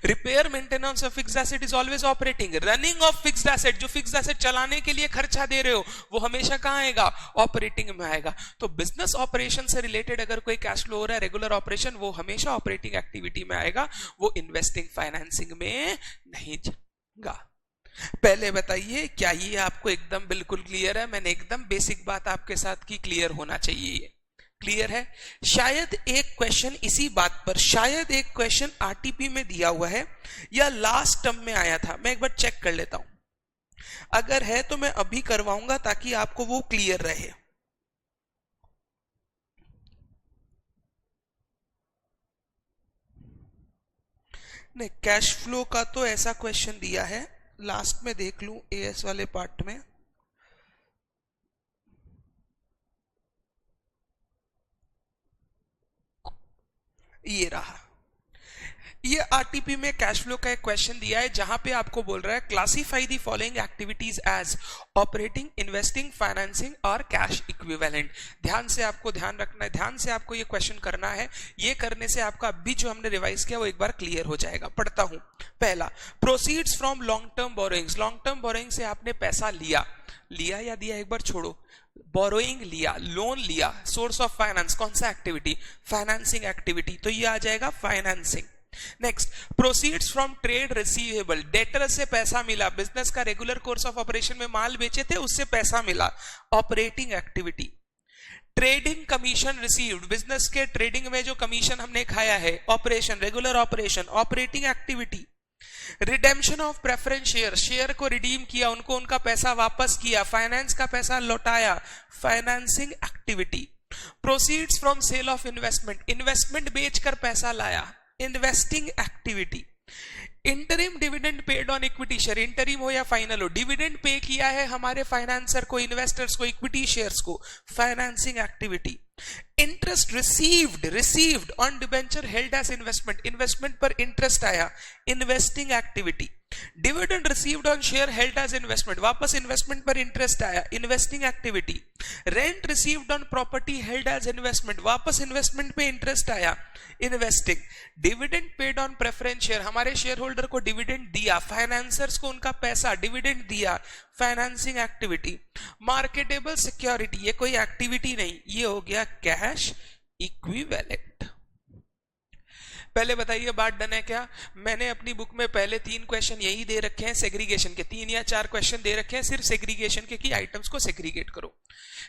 Repair maintenance of fixed asset is always operating. Running of fixed asset, जो फिक्स्ड एसेट चलाने के लिए खर्चा दे रहे हो, वो हमेशा कहां आएगा? ऑपरेटिंग में आएगा। तो बिजनेस ऑपरेशन से रिलेटेड अगर कोई कैश फ्लो हो रहा है, रेगुलर ऑपरेशन, वो हमेशा ऑपरेटिंग एक्टिविटी में आएगा, वो इन्वेस्टिंग फाइनेंसिंग में नहीं जाएगा। पहले बताइए, क्या ये आपको एकदम बिल्कुल क्लियर है? मैंने एकदम बेसिक बात आपके साथ की, क्लियर होना चाहिए ये। क्लियर है? शायद एक क्वेश्चन इसी बात पर, शायद एक क्वेश्चन आरटीपी में दिया हुआ है या लास्ट टर्म में आया था, मैं एक बार चेक कर लेता हूं। अगर है तो मैं अभी करवाऊंगा ताकि आपको वो क्लियर रहे। नहीं, कैश फ्लो का तो ऐसा क्वेश्चन दिया है, लास्ट में देख लूं एएस वाले पार्ट में। ये रहा, ये आरटीपी में कैश फ्लो का एक क्वेश्चन दिया है जहां पे आपको बोल रहा है classify the following activities as operating, investing, financing और कैश इक्विवेलेंट। ध्यान से आपको ध्यान रखना है, ध्यान से आपको ये क्वेश्चन करना है। ये करने से आपका अभी जो हमने रिवाइज किया वो एक बार क्लियर हो जाएगा। पढ़ता हूं। पहला, proceeds from long term borrowings. Long term borrowing से आपने पैसा लिया या दिया, एक बार छोड़ो, बोरोइंग लिया, लोन लिया, सोर्स ऑफ फाइनेंस, कौन सा एक्टिविटी? फाइनेंसिंग एक्टिविटी, तो ये आ जाएगा financing. Next, proceeds from trade receivable, debtor से पैसा मिला, बिजनेस का रेगुलर कोर्स ऑफ ऑपरेशन में माल बेचे थे, उससे पैसा मिला, operating activity. Trading commission received, business के ट्रेडिंग में जो कमीशन हमने खाया है, operation, regular operation, operating activity. Redemption of preference share, share को रिडीम किया, उनको उनका पैसा वापस किया, फाइनेंस का पैसा लौटाया, financing activity. Proceeds from sale of investment, investment बेचकर पैसा लाया, investing activity. Interim dividend paid on equity share, interim हो या फाइनल हो, डिविडेंड पे किया है हमारे फाइनेंसर को, इन्वेस्टर्स को, इक्विटी शेयर्स को, financing activity. Interest received on debenture held as investment, investment पर इंटरेस्ट आया, investing activity. Dividend received on share held as investment, वापस इन्वेस्टमेंट पर इंटरेस्ट आया, investing activity. Rent received on property held as investment, वापस investment पे interest आया, investing. Dividend paid on preference share, हमारे share holder को dividend दिया, financers को उनका पैसा डिविडेंड दिया, फाइनेंसिंग एक्टिविटी। मार्केटेबल सिक्योरिटी, ये कोई एक्टिविटी नहीं, ये हो गया कैश इक्विवेलेंट। पहले बताइए बात डन है क्या? मैंने अपनी बुक में पहले 3 क्वेश्चन यही दे रखे हैं सेग्रीगेशन के, 3 या 4 क्वेश्चन दे रखे हैं सिर्फ सेग्रीगेशन के कि आइटम्स को सेग्रीगेट करो।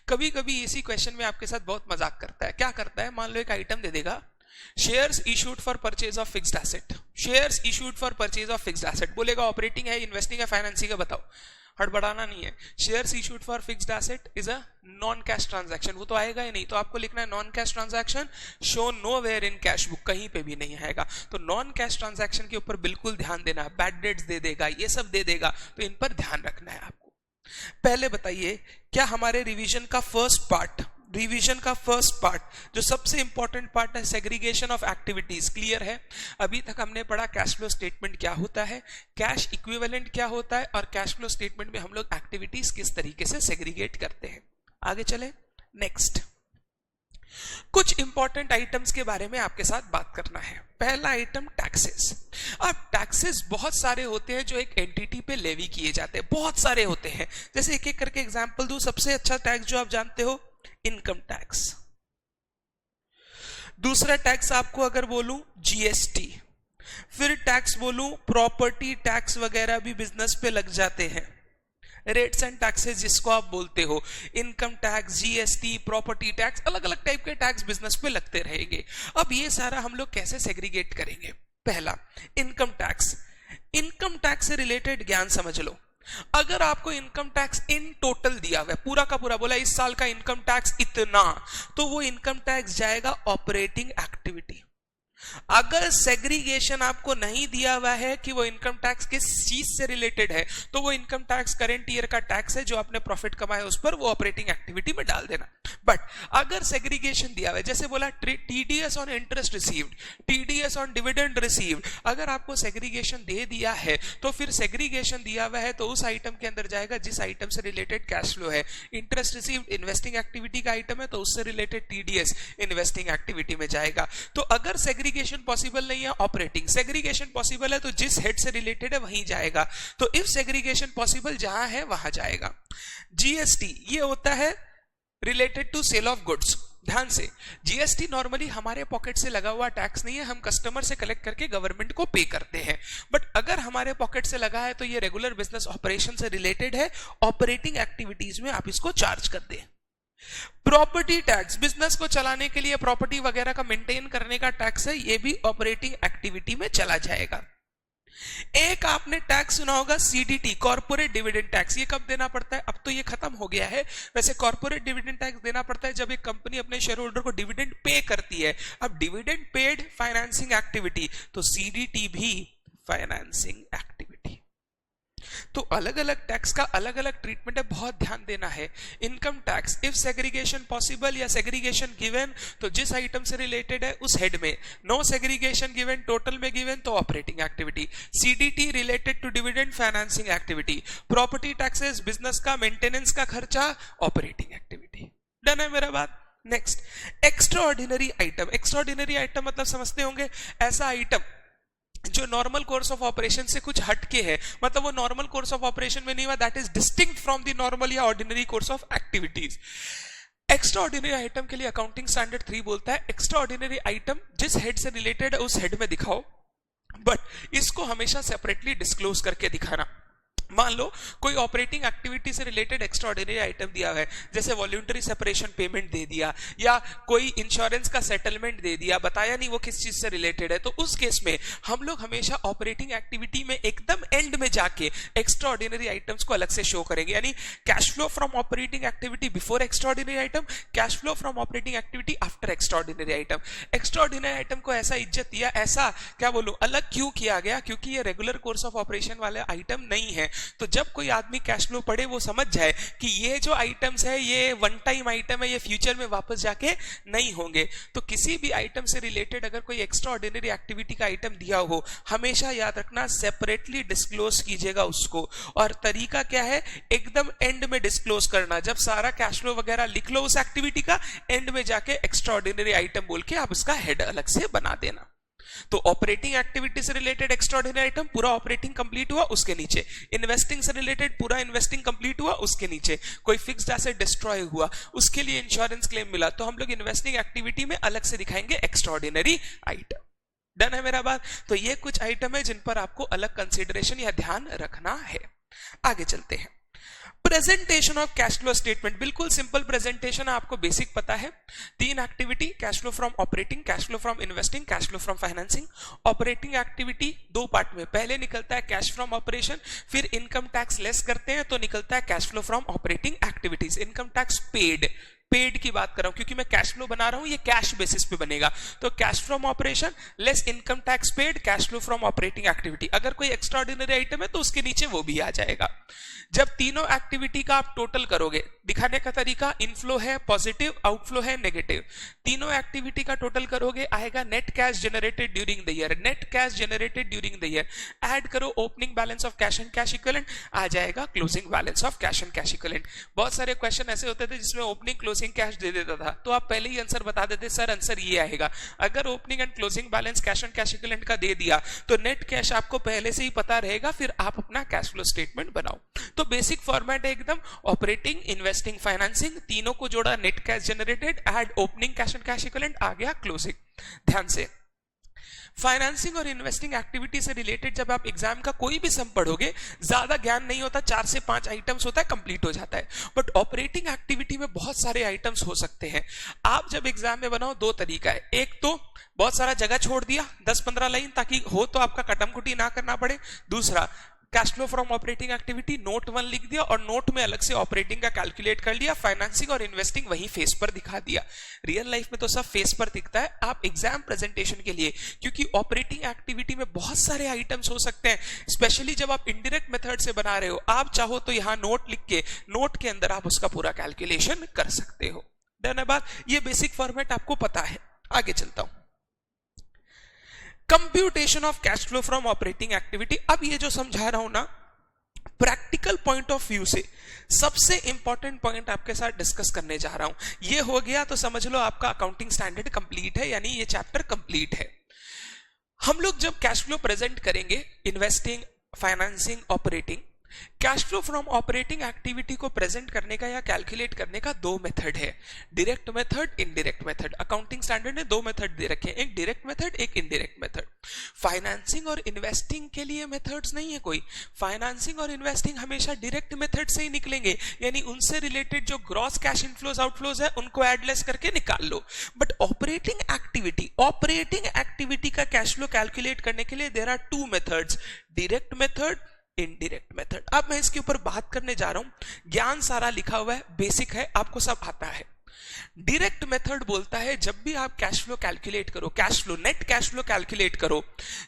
कभी कभी इसी क्वेश्चन में आपके साथ बहुत मजाक करता है। क्या करता है? मान लो एक आइटम दे देगा, shares issued for purchase of fixed asset, shares issued for purchase of fixed asset, बोलेगा ऑपरेटिंग है, इन्वेस्टिंग है, फाइनेंसिंग है, बताओ। हड़बड़ाना नहीं है। Shares issued for fixed asset is a non cash transaction, वो तो आएगा ही नहीं, तो आपको लिखना है non cash transaction show nowhere in cash book, कहीं पे भी नहीं आएगा। तो नॉन कैश ट्रांजैक्शन के ऊपर बिल्कुल ध्यान देना, बैड डेट्स दे देगा, ये सब दे देगा, तो इन पर ध्यान रखना है आपको। पहले बताइए, क्या हमारे रिवीजन का फर्स्ट पार्ट रिवीजन का फर्स्ट पार्ट जो सबसे इंपॉर्टेंट पार्ट है, सेग्रीगेशन ऑफ एक्टिविटीज, क्लियर है? अभी तक हमने पढ़ा कैश फ्लो स्टेटमेंट क्या होता है, कैश इक्विवेलेंट क्या होता है, और कैश फ्लो स्टेटमेंट में हम लोग एक्टिविटीज किस तरीके से सेग्रीगेट करते हैं। आगे चले, नेक्स्ट कुछ इंपॉर्टेंट आइटम्स के बारे में आपके साथ बात करना है। पहला आइटम टैक्सेस। अब टैक्सेस बहुत सारे होते हैं जो एक एंटिटी पे लेवी किए जाते हैं, बहुत सारे होते हैं। जैसे एक एक करके एग्जांपल दूं, सबसे अच्छा टैक्स जो आप जानते हो, इनकम टैक्स। दूसरा टैक्स आपको अगर बोलूं, जीएसटी। फिर टैक्स बोलूं, प्रॉपर्टी टैक्स वगैरह भी बिजनेस पे लग जाते हैं। रेट्स एंड टैक्सेस जिसको आप बोलते हो, income tax, GST, property tax, अलग अलग टाइप के टैक्स बिजनेस पे लगते रहेंगे। अब ये सारा हम लोग कैसे सेग्रीगेट करेंगे? पहला, इनकम टैक्स। इनकम टैक्स से रिलेटेड ज्ञान समझ लो। अगर आपको इनकम टैक्स इन टोटल दिया हुआ है, पूरा का पूरा बोला इस साल का इनकम टैक्स इतना, तो वो इनकम टैक्स जाएगा ऑपरेटिंग एक्टिविटी। अगर सेग्रीगेशन आपको नहीं दिया हुआ है कि वो इनकम टैक्स किस चीज से रिलेटेड है, तो वो इनकम टैक्स करेंट ईयर का टैक्स है जो आपने प्रॉफिट कमाया उस पर, वो ऑपरेटिंग एक्टिविटी में डाल देना। बट अगर सेग्रीगेशन दिया हुआ है, जैसे बोला TDS on interest received, TDS on dividend received, अगर आपको सेग्रीगेशन दे दिया है तो फिर सेग्रीगेशन दिया हुआ है तो उस आइटम के अंदर जाएगा जिस आइटम से रिलेटेड कैश फ्लो है। इंटरेस्ट रिसीव्ड इन्वेस्टिंग एक्टिविटी का आइटम है तो उससे रिलेटेड टीडीएस इन्वेस्टिंग एक्टिविटी में जाएगा। तो अगर सेग्रीगेशन पॉसिबल नहीं है, ऑपरेटिंग। सेग्रीगेशन पॉसिबल है तो जिस हेड से रिलेटेड है वहीं जाएगा। तो इफ सेग्रीगेशन पॉसिबल जहां है वहां जाएगा। जीएसटी ये होता है related to sale of goods. ध्यान से, जीएसटी नॉर्मली हमारे पॉकेट से लगा हुआ टैक्स नहीं है, हम कस्टमर से कलेक्ट करके गवर्नमेंट को पे करते हैं। बट अगर हमारे पॉकेट से लगा है तो ये रेगुलर बिजनेस ऑपरेशन से रिलेटेड है, ऑपरेटिंग एक्टिविटीज में आप इसको चार्ज कर दें। प्रॉपर्टी टैक्स, बिजनेस को चलाने के लिए प्रॉपर्टी वगैरह का मेंटेन करने का टैक्स है, ये भी ऑपरेटिंग एक्टिविटी में चला जाएगा। एक आपने टैक्स सुना होगा सीडीटी, कॉर्पोरेट डिविडेंड टैक्स। ये कब देना पड़ता है? अब तो ये खत्म हो गया है। वैसे कॉर्पोरेट डिविडेंड टैक्स देना पड़ता है जब एक कंपनी अपने शेयर होल्डर को डिविडेंड पे करती है। अब डिविडेंड पेड फाइनेंसिंग एक्टिविटी, तो सीडीटी भी फाइनेंसिंग एक्टिविटी। तो अलग अलग टैक्स का अलग अलग ट्रीटमेंट है, बहुत ध्यान देना है। Income tax, if segregation possible या सेग्रीगेशन गिवन तो जिस आइटम से रिलेटेड है उस हेड में, नो सेग्रीगेशन गिवन, टोटल में गिवन तो operating activity. CDT related to dividend financing activity. Property taxes business का मेंटेनेंस का खर्चा, ऑपरेटिंग एक्टिविटी। डन है मेरा बात? Next, extraordinary item. Extraordinary item मतलब समझते होंगे, ऐसा आइटम जो नॉर्मल कोर्स ऑफ ऑपरेशन से कुछ हटके है, मतलब वो नॉर्मल कोर्स ऑफ ऑपरेशन में नहीं हुआ, that is distinct from the normal या ordinary course of activities. Extraordinary item के लिए अकाउंटिंग स्टैंडर्ड 3 बोलता है एक्स्ट्रा ऑर्डिनरी आइटम जिस हेड से रिलेटेड है उस हेड में दिखाओ, बट इसको हमेशा सेपरेटली डिस्क्लोज करके दिखाना। मान लो कोई ऑपरेटिंग एक्टिविटी से रिलेटेड एक्स्ट्रा ऑर्डिनरी आइटम दिया है, जैसे वॉल्यूंटरी सेपरेशन पेमेंट दे दिया या कोई इंश्योरेंस का सेटलमेंट दे दिया, बताया नहीं वो किस चीज से रिलेटेड है, तो उस केस में हम लोग हमेशा ऑपरेटिंग एक्टिविटी में एकदम एंड में जाके एक्स्ट्रा ऑर्डिनरी आइटम्स को अलग से शो करेंगे। यानी cash flow from operating activity before extra ordinary item, cash flow from operating activity after extra ordinary item. Extraordinary item को ऐसा इज्जत दिया, ऐसा क्या बोलूं, अलग क्यों किया गया? क्योंकि ये रेगुलर कोर्स ऑफ ऑपरेशन वाले आइटम नहीं है। तो जब कोई आदमी कैश फ्लो पढ़े वो समझ जाए कि ये जो आइटम्स है ये वन टाइम आइटम है, ये फ्यूचर में वापस जाके नहीं होंगे। तो किसी भी आइटम से रिलेटेड अगर कोई एक्स्ट्रा ऑर्डिनरी एक्टिविटी का आइटम दिया हो, हमेशा याद रखना सेपरेटली डिस्क्लोज कीजिएगा उसको। और तरीका क्या है? एकदम एंड में डिस्क्लोज करना। जब सारा कैश फ्लो वगैरह लिख लो उस एक्टिविटी का, एंड में जाके एक्स्ट्रा ऑर्डिनरी आइटम बोल के आप उसका हेड अलग से बना देना। तो ऑपरेटिंग एक्टिविटी से रिलेटेड एक्स्ट्रा ऑर्डिनरी आइटम, पूरा ऑपरेटिंग कंप्लीट हुआ उसके नीचे। इन्वेस्टिंग से रिलेटेड पूरा इन्वेस्टिंग कंप्लीट हुआ उसके नीचे। कोई फिक्स्ड एसेट डिस्ट्रॉय हुआ, उसके लिए इंश्योरेंस क्लेम मिला, तो हम लोग इन्वेस्टिंग एक्टिविटी में अलग से दिखाएंगे एक्स्ट्रा ऑर्डिनरी आइटम। डन है मेरा बात? तो ये कुछ आइटम है जिन पर आपको अलग कंसिडरेशन या ध्यान रखना है। आगे चलते हैं। Presentation of cash flow statement, बिल्कुल सिंपल प्रेजेंटेशन है, आपको बेसिक पता है। 3 activity, cash flow from operating, cash flow from investing, cash flow from financing. Operating activity 2 part में, पहले निकलता है कैश फ्रॉम ऑपरेशन, फिर इनकम टैक्स लेस करते हैं तो निकलता है cash flow from operating activities. Income tax paid की बात कर रहा हूं क्योंकि मैं कैश फ्लो बना रहा हूं, ये कैश बेसिस पे बनेगा। तो cash from operation less income tax paid, cash flow from operating activity. अगर कोई एक्स्ट्रा ऑर्डिनरी आइटम है तो उसके नीचे वो भी आ जाएगा। जब तीनों एक्टिविटी का आप टोटल करोगे, दिखाने का तरीका, इनफ्लो है पॉजिटिव, आउटफ्लो है नेगेटिव, तीनों एक्टिविटी का टोटल करोगे आएगा net cash generated during the year. Net cash generated during the year add करो opening balance of cash and cash equivalent, आ जाएगा closing balance of cash and cash equivalent. बहुत सारे क्वेश्चन ऐसे होते थे जिसमें ओपनिंग क्लोजिंग कैश दे देता था, तो आप पहले ही आंसर बता देते सर आंसर ये आएगा। अगर opening and closing balance cash and cash equivalent का दे दिया तो नेट कैश आपको पहले से ही पता रहेगा, फिर आप अपना कैश फ्लो स्टेटमेंट बनाओ। तो बेसिक फॉर्मेट है एकदम, ऑपरेटिंग, इन्वेस्टिंग, फाइनेंसिंग, तीनों को जोड़ा, net cash generated, add opening cash and cash equivalent, आ गया क्लोजिंग। ध्यान से, फाइनेंसिंग और इन्वेस्टिंग एक्टिविटी से रिलेटेड जब आप एग्जाम का कोई भी सम पढ़ोगे, ज्यादा ज्ञान नहीं होता, 4 से 5 आइटम्स होता है, कंप्लीट हो जाता है। बट ऑपरेटिंग एक्टिविटी में बहुत सारे आइटम्स हो सकते हैं। आप जब एग्जाम में बनाओ, दो तरीका है, एक तो बहुत सारा जगह छोड़ दिया 10-15 लाइन ताकि हो तो आपका कटम कुटी ना करना पड़े, दूसरा cash flow from operating activity note 1 लिख दिया और नोट में अलग से ऑपरेटिंग का कैलकुलेट कर लिया, फाइनेंसिंग और इन्वेस्टिंग वहीं फेस पर दिखा दिया। रियल लाइफ में तो सब फेस पर दिखता है, आप एग्जाम प्रेजेंटेशन के लिए, क्योंकि ऑपरेटिंग एक्टिविटी में बहुत सारे आइटम्स हो सकते हैं, स्पेशली जब आप इनडायरेक्ट मेथड से बना रहे हो, आप चाहो तो यहां नोट लिख के नोट के अंदर आप उसका पूरा कैलकुलेशन कर सकते हो। धन्यवाद, ये बेसिक फॉर्मेट आपको पता है। आगे चलता हूं, computation of cash flow from operating activity. अब ये जो समझा रहा हूं ना, प्रैक्टिकल पॉइंट ऑफ व्यू से सबसे इंपॉर्टेंट पॉइंट आपके साथ डिस्कस करने जा रहा हूं। ये हो गया तो समझ लो आपका अकाउंटिंग स्टैंडर्ड कंप्लीट है, यानी ये चैप्टर कंप्लीट है। हम लोग जब कैश फ्लो प्रेजेंट करेंगे, investing, financing, operating, cash flow from operating activity को प्रेजेंट करने का या कैलकुलेट करने का दो मेथड है, direct method, indirect method. Accounting standard ने दो मेथड दे रखे हैं, एक डायरेक्ट मेथड, एक इनडायरेक्ट मेथड। फाइनेंसिंग और इन्वेस्टिंग के लिए मेथड्स नहीं है कोई, फाइनेंसिंग और इन्वेस्टिंग हमेशा डायरेक्ट मेथड से ही निकलेंगे, यानी उनसे रिलेटेड जो ग्रॉस कैश इनफ्लोज आउटफ्लोज है उनको एडलेस करके निकाल लो। बट ऑपरेटिंग एक्टिविटी का कैश फ्लो कैलकुलेट करने के लिए there are two methods, direct method, indirect method. अब मैं इसके ऊपर बात करने जा रहा हूं, ज्ञान सारा लिखा हुआ है, बेसिक है, आपको सब आता है। डायरेक्ट मेथड बोलता है जब भी आप कैश फ्लो कैलकुलेट करो, cash flow, net cash flow calculate करो,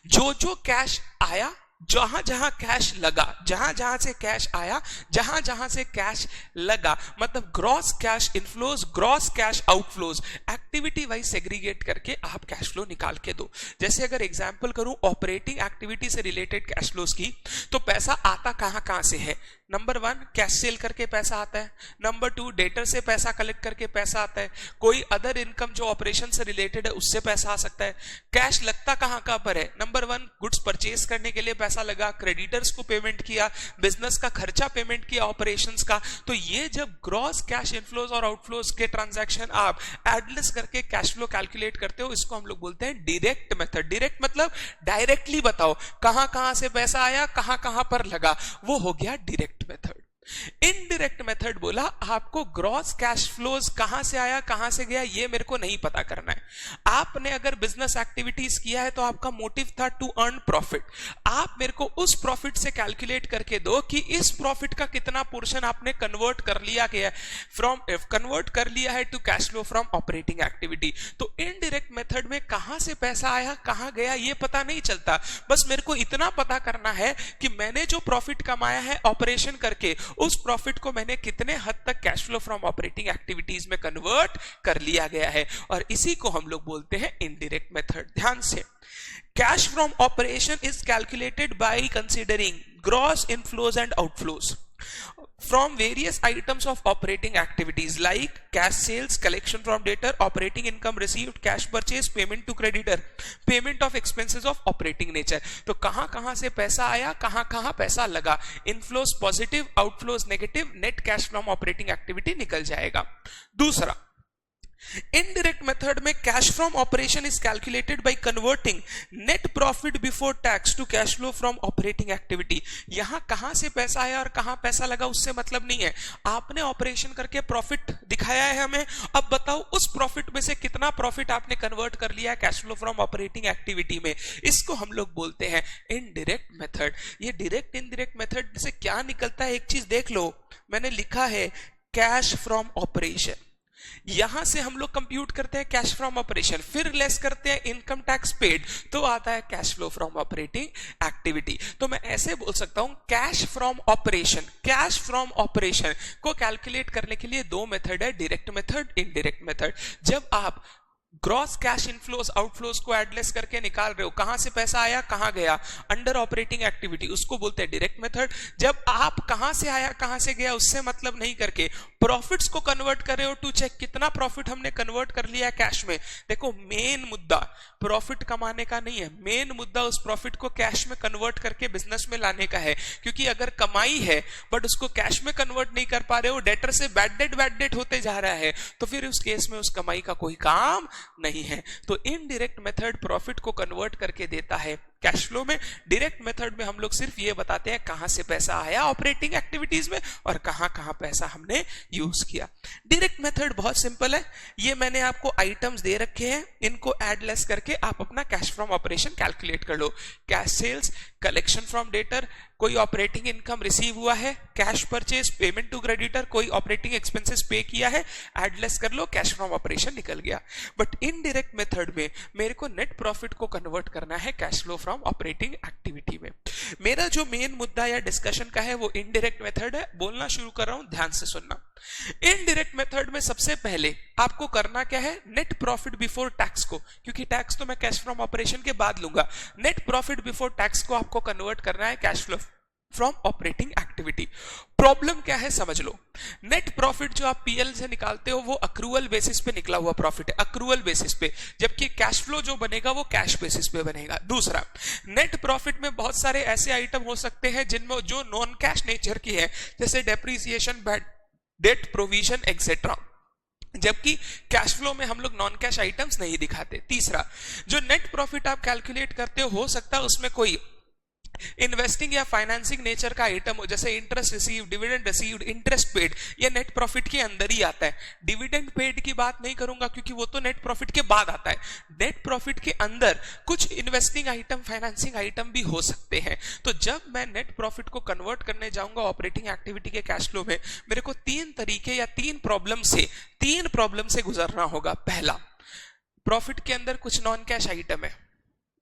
जो जो कैश आया, जहां जहां कैश लगा, जहां जहां से कैश आया, जहां जहां से कैश लगा, मतलब gross cash inflows, gross cash outflows, activity wise segregate करके आप कैश फ्लो निकाल के दो। जैसे अगर एग्जांपल करूं ऑपरेटिंग एक्टिविटी से रिलेटेड कैश फ्लोज की, तो पैसा आता कहां कहां से है। नंबर 1 कैश सेल करके पैसा आता है, नंबर 2 डेटर से पैसा कलेक्ट करके पैसा आता है, कोई अदर इनकम जो ऑपरेशन से रिलेटेड है उससे पैसा आ सकता है। कैश लगता कहां कहां पर है, नंबर 1 गुड्स परचेज करने के लिए पैसा लगा, क्रेडिटर्स को पेमेंट किया, बिजनेस का खर्चा पेमेंट किया ऑपरेशंस का। तो ये जब ग्रॉस कैश इनफ्लोज और आउटफ्लोज के ट्रांजैक्शन आप एडलेस करके कैश फ्लो कैलकुलेट करते हो, इसको हम लोग बोलते हैं डायरेक्ट मेथड। डायरेक्ट मतलब डायरेक्टली बताओ कहां कहां से पैसा आया, कहां कहां पर लगा, वो हो गया डायरेक्ट मेथड। इनडायरेक्ट मेथड बोला आपको ग्रॉस कैश फ्लोज कहां से आया, कहां से गया, ये मेरे को नहीं पता करना है। आपने अगर बिजनेस एक्टिविटीज किया है तो आपका मोटिव था टू अर्न प्रॉफिट, आप मेरे को उस प्रॉफिट से कैलकुलेट करके दो कि इस प्रॉफिट का कितना पोर्शन आपने कन्वर्ट कर लिया है to cash flow from operating activity. तो इनडायरेक्ट मेथड में कहां से पैसा आया, कहां गया, ये पता नहीं चलता, बस मेरे को इतना पता करना है कि मैंने जो प्रॉफिट कमाया है ऑपरेशन करके, उस प्रॉफिट को मैंने कितने हद तक cash flow from operating activities में कन्वर्ट कर लिया गया है, और इसी को हम लोग बोलते हैं इनडायरेक्ट मेथड। ध्यान से, cash from operation is calculated bye considering gross inflows and outflows from various items of operating activities like cash sales, collection from debtor, operating income received, cash purchase, payment to creditor, payment of expenses of operating nature। तो कहां कहां से पैसा आया, कहां कहां पैसा लगा, inflows positive, outflows negative, net cash from operating activity निकल जाएगा। दूसरा, इनडायरेक्ट मेथड में cash from operation is calculated by converting net profit before tax to cash flow from operating activity. यहां कहां से पैसा आया और कहां पैसा लगा उससे मतलब नहीं है, आपने ऑपरेशन करके प्रॉफिट दिखाया है हमें, अब बताओ उस प्रॉफिट में से कितना प्रॉफिट आपने कन्वर्ट कर लिया cash flow from operating activity में। इसको हम लोग बोलते हैं इनडायरेक्ट मेथड। ये डायरेक्ट इनडायरेक्ट मेथड से क्या निकलता है, एक चीज देख लो, मैंने लिखा है कैश फ्रॉम ऑपरेशन, यहां से हम लोग कंप्यूट करते हैं कैश फ्रॉम ऑपरेशन, फिर लेस करते हैं इनकम टैक्स पेड, तो आता है cash flow from operating activity. तो मैं ऐसे बोल सकता हूं कैश फ्रॉम ऑपरेशन को कैलकुलेट करने के लिए दो मेथड है, डायरेक्ट मेथड, इनडायरेक्ट मेथड। जब आप ग्रॉस कैश इनफ्लोस आउटफ्लोस को एडलेस करके निकाल रहे हो, कहां से पैसा आया कहां गया, अंडर ऑपरेटिंग एक्टिविटी, उसको बोलते हैं डायरेक्ट मेथड। जब आप कहां से आया कहां से गया उससे मतलब नहीं करके प्रॉफिट्स को कन्वर्ट कर रहे हो टू चेक कितना प्रॉफिट हमने कन्वर्ट कर लिया कैश में, देखो मेन मुद्दा प्रॉफिट कमाने का नहीं है, मेन मुद्दा उस प्रॉफिट को कैश में कन्वर्ट करके बिजनेस में लाने का है। क्योंकि अगर कमाई है बट उसको कैश में कन्वर्ट नहीं कर पा रहे हो, डेटर से बैड डेट होते जा रहा है, तो फिर उस केस में उस कमाई का कोई काम नहीं है। तो इनडायरेक्ट मेथड प्रॉफिट को कन्वर्ट करके देता है कैश फ्लो में। डायरेक्ट मेथड में हम लोग सिर्फ ये बताते हैं कहां से पैसा आया ऑपरेटिंग एक्टिविटीज में और कहां कहां पैसा हमने यूज किया। डायरेक्ट मेथड बहुत सिंपल है, ये मैंने आपको आइटम्स दे रखे हैं, इनको एड लेस करके आप अपना कैश फ्रॉम ऑपरेशन कैलकुलेट कर लो। Cash sales, collection from debtor, कोई ऑपरेटिंग इनकम रिसीव हुआ है, cash purchase, payment to creditor, कोई ऑपरेटिंग एक्सपेंसेस पे किया है, एडलेस कर लो, कैश फ्रॉम ऑपरेशन निकल गया। बट इनडायरेक्ट मेथड में मेरे को नेट प्रॉफिट को कन्वर्ट करना है cash flow from operating activity में। मेरा जो मेन मुद्दा या डिस्कशन का है वो इनडायरेक्ट मेथड है। बोलना शुरू कर रहा हूं, ध्यान से सुनना। इनडायरेक्ट मेथड में सबसे पहले आपको करना क्या है, नेट प्रॉफिट बिफोर टैक्स को, क्योंकि टैक्स तो मैं कैश फ्रॉम ऑपरेशन के बाद लूंगा, नेट प्रॉफिट बिफोर टैक्स को आपको कन्वर्ट करना है cash flow from operating activity. Problem क्या है समझ लो, नेट प्रॉफिट जो आप पीएल से निकालते हो वो अक्रूवल बेसिस पे निकला हुआ प्रॉफिट है, अक्रूवल बेसिस पे, जबकि कैश फ्लो जो बनेगा वो कैश बेसिस पे बनेगा। दूसरा, नेट प्रॉफिट में बहुत सारे ऐसे आइटम हो सकते हैं जिनमें जो नॉन कैश नेचर की है, जैसे depreciation, bad debt, provision etcetera, जबकि कैश फ्लो में हम लोग नॉन कैश आइटम्स नहीं दिखाते। तीसरा, जो नेट प्रॉफिट आप कैलकुलेट करते हो सकता है उसमें कोई इन्वेस्टिंग या फाइनेंसिंग नेचर का आइटम हो, जैसे interest receive, dividend received, interest paid, ये नेट प्रॉफिट के अंदर ही आता है। डिविडेंड पेड की बात नहीं करूंगा क्योंकि वो तो नेट प्रॉफिट के बाद आता है। नेट प्रॉफिट के अंदर कुछ इन्वेस्टिंग आइटम, फाइनेंसिंग आइटम भी हो सकते हैं। तो जब मैं नेट प्रॉफिट को कन्वर्ट करने जाऊंगा ऑपरेटिंग एक्टिविटी के कैश फ्लो में, मेरे को तीन तरीके या तीन प्रॉब्लम से गुजरना होगा। पहला, प्रॉफिट के अंदर कुछ नॉन कैश आइटम है,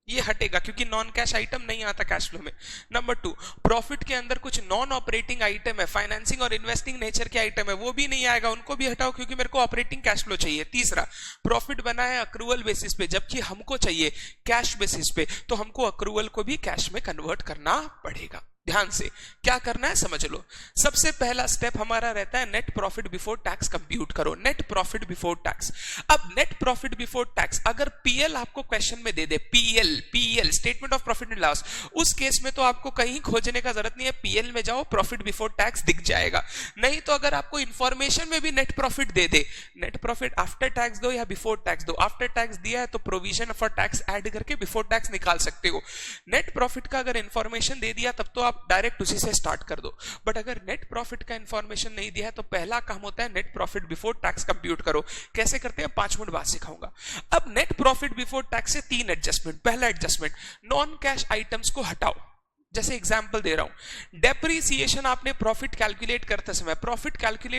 ये हटेगा क्योंकि नॉन कैश आइटम नहीं आता कैश फ्लो में। नंबर टू, प्रॉफिट के अंदर कुछ नॉन ऑपरेटिंग आइटम है, फाइनेंसिंग और इन्वेस्टिंग नेचर के आइटम है, वो भी नहीं आएगा, उनको भी हटाओ क्योंकि मेरे को ऑपरेटिंग कैश फ्लो चाहिए। तीसरा, प्रॉफिट बना है अक्रूवल बेसिस पे जबकि हमको चाहिए कैश बेसिस पे, तो हमको अक्रूवल को भी कैश में कन्वर्ट करना पड़ेगा। ध्यान से क्या करना है समझ लो। सबसे पहला स्टेप हमारा रहता है net profit before tax compute करो, नेट प्रॉफिट बिफोर टैक्स। अब नेट प्रॉफिट बिफोर टैक्स अगर पीएल आपको क्वेश्चन में दे दे, PL statement of profit and loss, उस केस में तो आपको कहीं खोजने का जरूरत नहीं है, पीएल में जाओ, प्रॉफिट बिफोर टैक्स दिख जाएगा। नहीं तो अगर आपको इंफॉर्मेशन में भी नेट प्रॉफिट दे दे, नेट प्रॉफिट आफ्टर टैक्स दो या बिफोर टैक्स दो, आफ्टर टैक्स दिया है तो प्रोविजन फॉर टैक्स ऐड करके बिफोर टैक्स निकाल सकते हो। नेट प्रॉफिट का अगर इंफॉर्मेशन दे दिया तब तो आप डायरेक्ट उसी से स्टार्ट कर दो, बट अगर नेट प्रॉफिट का इंफॉर्मेशन नहीं दिया है तो पहला काम होता है net profit before tax compute करो। कैसे करते हैं 5 मिनट बाद सिखाऊंगा। अब नेट प्रॉफिट बिफोर टैक्स से 3 एडजस्टमेंट। पहला एडजस्टमेंट, नॉन कैश आइटम्स को हटाओ। जैसे एग्जांपल दे रहा हूं, डेप्रीसिएशन आपने प्रॉफिट कैलकुलेट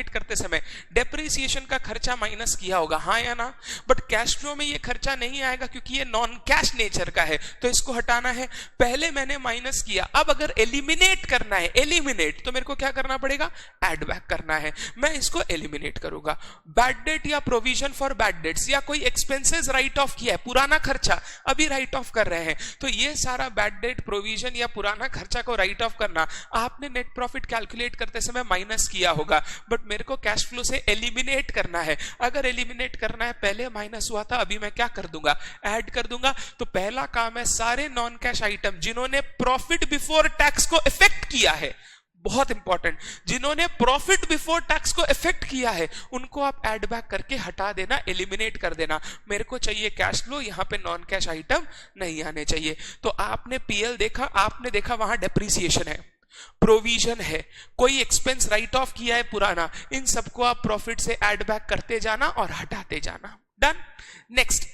करते समय डेप्रीसिएशन का खर्चा माइनस किया होगा, हाँ या ना, बट कैश फ्लो में ये खर्चा नहीं आएगा क्योंकि ये नॉन कैश नेचर का है, तो इसको हटाना है। पहले मैंने माइनस किया, अब अगर एलिमिनेट करना है, एलिमिनेट, तो मेरे को क्या करना पड़ेगा, एड बैक करना है। मैं इसको एलिमिनेट करूंगा। बैड डेट या प्रोविजन फॉर बैड डेट्स या कोई एक्सपेंसेस राइट ऑफ किया है, पुराना खर्चा अभी राइट ऑफ कर रहे हैं, तो ये सारा बैड डेट, प्रोविजन या पुराना खर्चा को राइट ऑफ करना आपने नेट प्रॉफिट कैलकुलेट करते समय माइनस किया होगा, बट मेरे को कैश फ्लो से एलिमिनेट करना है। अगर एलिमिनेट करना है, पहले माइनस हुआ था, अभी मैं क्या कर दूंगा, ऐड कर दूंगा। तो पहला काम है सारे नॉन कैश आइटम जिन्होंने प्रॉफिट बिफोर टैक्स को इफेक्ट किया है, बहुत इंपॉर्टेंट, जिन्होंने प्रॉफिट बिफोर टैक्स को इफेक्ट किया है उनको आप ऐड बैक करके हटा देना, एलिमिनेट कर देना। मेरे को चाहिए कैश फ्लो, यहां पे नॉन कैश आइटम नहीं आने चाहिए। तो आपने पीएल देखा, आपने देखा वहां डेप्रीसिएशन है, प्रोविजन है, कोई एक्सपेंस राइट ऑफ किया है पुराना, इन सबको आप प्रॉफिट से ऐड बैक करते जाना और हटाते जाना। डन। नेक्स्ट,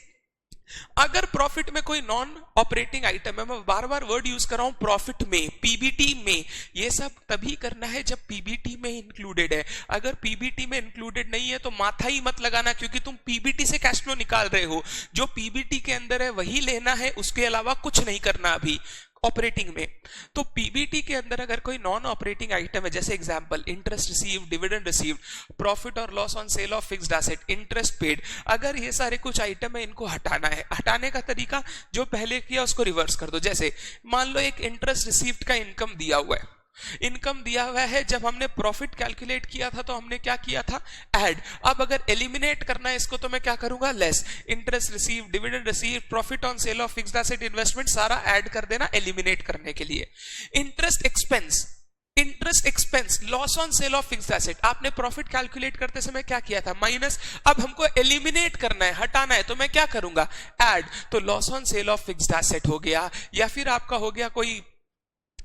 अगर प्रॉफिट में कोई नॉन ऑपरेटिंग आइटम है, मैं बार बार वर्ड यूज कर रहा हूं प्रॉफिट में, पीबीटी में, ये सब तभी करना है जब पीबीटी में इंक्लूडेड है। अगर पीबीटी में इंक्लूडेड नहीं है तो माथा ही मत लगाना, क्योंकि तुम पीबीटी से कैश फ्लो निकाल रहे हो। जो पीबीटी के अंदर है वही लेना है, उसके अलावा कुछ नहीं करना अभी ऑपरेटिंग में। तो पीबीटी के अंदर अगर कोई नॉन ऑपरेटिंग आइटम है, जैसे example interest received, dividend received, profit और loss on sale of fixed asset, interest paid, अगर ये सारे कुछ आइटम है इनको हटाना है। हटाने का तरीका जो पहले किया उसको रिवर्स कर दो। जैसे मान लो एक इंटरेस्ट रिसीव्ड का इनकम दिया हुआ है, इनकम दिया हुआ है, जब हमने प्रॉफिट कैलकुलेट किया था तो हमने क्या किया था, ऐड। अब अगर एलिमिनेट करना है इसको तो मैं क्या करूंगा, less. Interest receive, dividend receive, profit on sale of fixed asset, investment, सारा ऐड कर देना एलिमिनेट करने के लिए। Interest expense, interest expense, loss on sale of fixed asset, आपने प्रॉफिट कैलकुलेट करते समय क्या किया था, माइनस। अब हमको एलिमिनेट करना है, हटाना है, तो मैं क्या करूंगा, ऐड। तो loss on sale of fixed asset हो गया, या फिर आपका हो गया कोई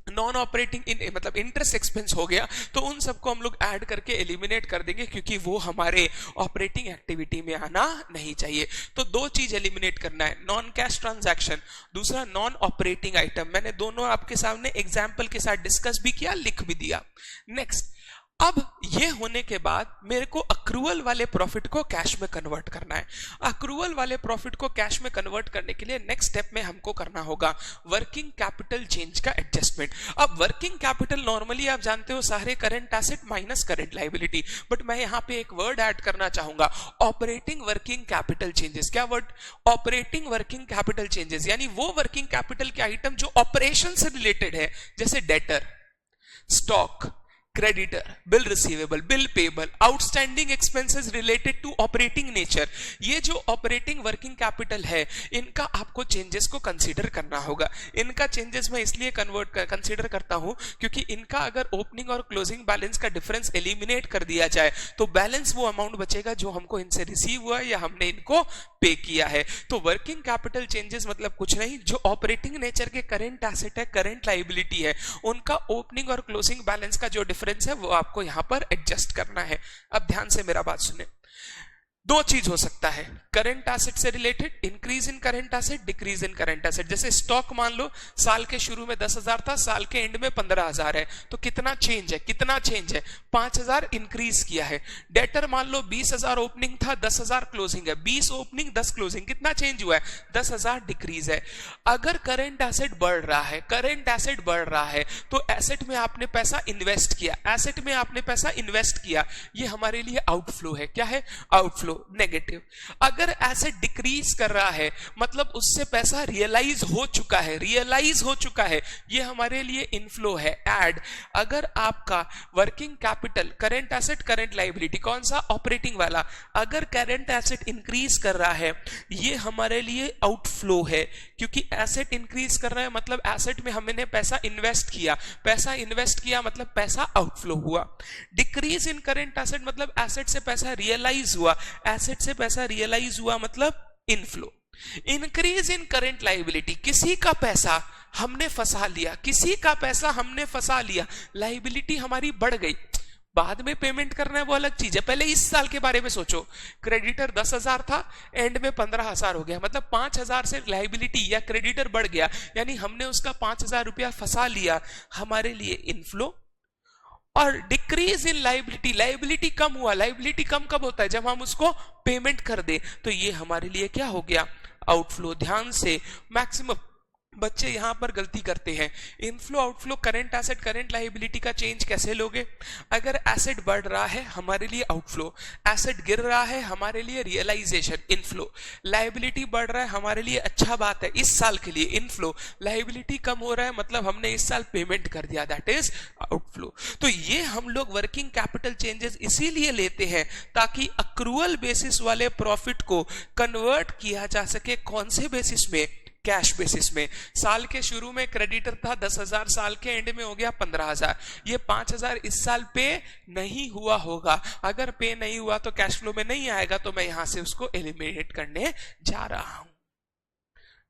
नॉन ऑपरेटिंग मतलब इंटरेस्ट एक्सपेंस हो गया, तो उन सबको हम लोग ऐड करके एलिमिनेट कर देंगे, क्योंकि वो हमारे ऑपरेटिंग एक्टिविटी में आना नहीं चाहिए। तो दो चीज एलिमिनेट करना है, नॉन कैश ट्रांजैक्शन, दूसरा नॉन ऑपरेटिंग आइटम। मैंने दोनों आपके सामने एग्जाम्पल के साथ डिस्कस भी किया, लिख भी दिया। नेक्स्ट, अब ये होने के बाद मेरे को अक्रूवल वाले प्रॉफिट को कैश में कन्वर्ट करना है। अक्रूवल वाले प्रॉफिट को कैश में कन्वर्ट करने के लिए नेक्स्ट स्टेप में हमको करना होगा वर्किंग कैपिटल चेंज का एडजस्टमेंट। अब वर्किंग कैपिटल नॉर्मली आप जानते हो सारे current asset minus current liability, but मैं यहां पे एक वर्ड ऐड करना चाहूंगा, ऑपरेटिंग वर्किंग कैपिटल चेंजेस। क्या word, operating working capital changes, यानी वो वर्किंग कैपिटल के आइटम जो ऑपरेशन से रिलेटेड है, जैसे debtor, stock, creditor, bill receivable, bill payable, outstanding expenses related to operating nature. ये जो ऑपरेटिंग वर्किंग कैपिटल है, इनका आपको चेंजेस को कंसीडर करना होगा। इनका चेंजेस मैं इसलिए कंसीडर करता हूं क्योंकि इनका अगर ओपनिंग और क्लोजिंग बैलेंस का डिफरेंस एलिमिनेट कर दिया जाए तो बैलेंस वो अमाउंट बचेगा जो हमको इनसे रिसीव हुआ या हमने इनको पे किया है। तो वर्किंग कैपिटल चेंजेस मतलब कुछ नहीं, जो ऑपरेटिंग नेचर के करंट एसेट है, करंट लायबिलिटी है, उनका ओपनिंग और क्लोजिंग बैलेंस का जो डिफरेंस है वो आपको यहां पर एडजस्ट करना है। अब ध्यान से मेरा बात सुने, दो चीज हो सकता है करंट एसेट से related, increase in current asset, decrease in current asset. जैसे स्टॉक मान लो साल के शुरू में 10,000 था, साल के एंड में 15,000 है, तो कितना चेंज है, कितना चेंज है, 5,000 इंक्रीज किया है। डेटर मान लो 20,000 ओपनिंग था, 10,000 क्लोजिंग है, 20 ओपनिंग 10 क्लोजिंग, कितना चेंज हुआ है, 10,000 डिक्रीज है। अगर करंट एसेट बढ़ रहा है, करंट एसेट बढ़ रहा है, तो एसेट में आपने पैसा इन्वेस्ट किया, एसेट में आपने पैसा इन्वेस्ट किया, ये हमारे लिए आउटफ्लो है। क्या है, आउटफ्लो, नेगेटिव। अगर एसेट डिक्रीज कर रहा है मतलब उससे पैसा रियलाइज हो चुका है, रियलाइज हो चुका है, ये हमारे लिए इनफ्लो है, ऐड। अगर आपका working capital, current asset, current liability, कौन सा, ऑपरेटिंग वाला, अगर करंट एसेट इंक्रीज कर रहा है, ये हमारे लिए आउटफ्लो है, क्योंकि एसेट इंक्रीज कर रहा है मतलब एसेट में हमने पैसा इन्वेस्ट किया, पैसा इन्वेस्ट किया मतलब पैसा आउटफ्लो हुआ। डिक्रीज इन करंट एसेट मतलब एसेट से पैसा रियलाइज हुआ, एसेट से पैसा रियलाइज हुआ मतलब inflow. Increase in current liability, किसी का पैसा हमने फंसा लिया, किसी का पैसा हमने फंसा लिया, लायबिलिटी हमारी बढ़ गई, बाद में पेमेंट करना है वो अलग चीज है, पहले इस साल के बारे में सोचो। क्रेडिटर 10,000 था, एंड में 15,000 हो गया, मतलब 5,000 से लायबिलिटी या क्रेडिटर बढ़ गया, यानी हमने उसका 5,000 रुपया फंसा लिया, हमारे लिए इनफ्लो। और डिक्रीज इन लायबिलिटी, लायबिलिटी कम हुआ, लायबिलिटी कम कब होता है, जब हम उसको पेमेंट कर दे, तो ये हमारे लिए क्या हो गया, आउटफ्लो। ध्यान से, मैक्सिमम बच्चे यहां पर गलती करते हैं, inflow outflow, current asset current liability का चेंज कैसे लोगे। अगर एसेट बढ़ रहा है हमारे लिए आउटफ्लो, एसेट गिर रहा है हमारे लिए रियलाइजेशन, इनफ्लो। लायबिलिटी बढ़ रहा है हमारे लिए अच्छा बात है, इस साल के लिए इनफ्लो। लायबिलिटी कम हो रहा है मतलब हमने इस साल पेमेंट कर दिया, दैट इज आउटफ्लो। तो ये हम लोग वर्किंग कैपिटल चेंजेस इसीलिए लेते हैं ताकि अक्रूवल बेसिस वाले प्रॉफिट को कन्वर्ट किया जा सके, कौन से बेसिस में, कैश बेसिस में। साल के शुरू में क्रेडिटर था 10,000, साल के एंड में हो गया 15,000, ये 5,000 इस साल पे नहीं हुआ होगा, अगर पे नहीं हुआ तो कैश फ्लो में नहीं आएगा, तो मैं यहां से उसको एलिमिनेट करने जा रहा हूं।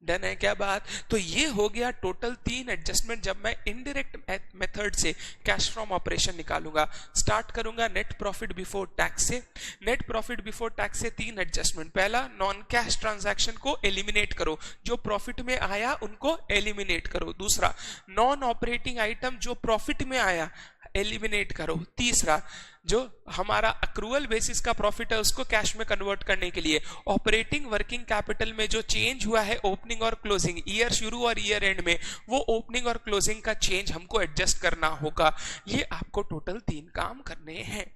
डन है क्या बात? तो ये हो गया टोटल 3 एडजस्टमेंट जब मैं इनडायरेक्ट मेथड से कैश फ्रॉम ऑपरेशन निकालूंगा। स्टार्ट करूंगा नेट प्रॉफिट बिफोर टैक्स से। नेट प्रॉफिट बिफोर टैक्स से 3 एडजस्टमेंट। पहला, नॉन कैश ट्रांजैक्शन को एलिमिनेट करो, जो प्रॉफिट में आया उनको एलिमिनेट करो। दूसरा, नॉन ऑपरेटिंग आइटम जो प्रॉफिट में आया एलिमिनेट करो। तीसरा, जो हमारा अक्रूवल बेसिस का प्रॉफिट है उसको कैश में कन्वर्ट करने के लिए ऑपरेटिंग वर्किंग कैपिटल में जो चेंज हुआ है ओपनिंग और क्लोजिंग, ईयर शुरू और ईयर एंड में, वो ओपनिंग और क्लोजिंग का चेंज हमको एडजस्ट करना होगा। ये आपको टोटल 3 काम करने हैं।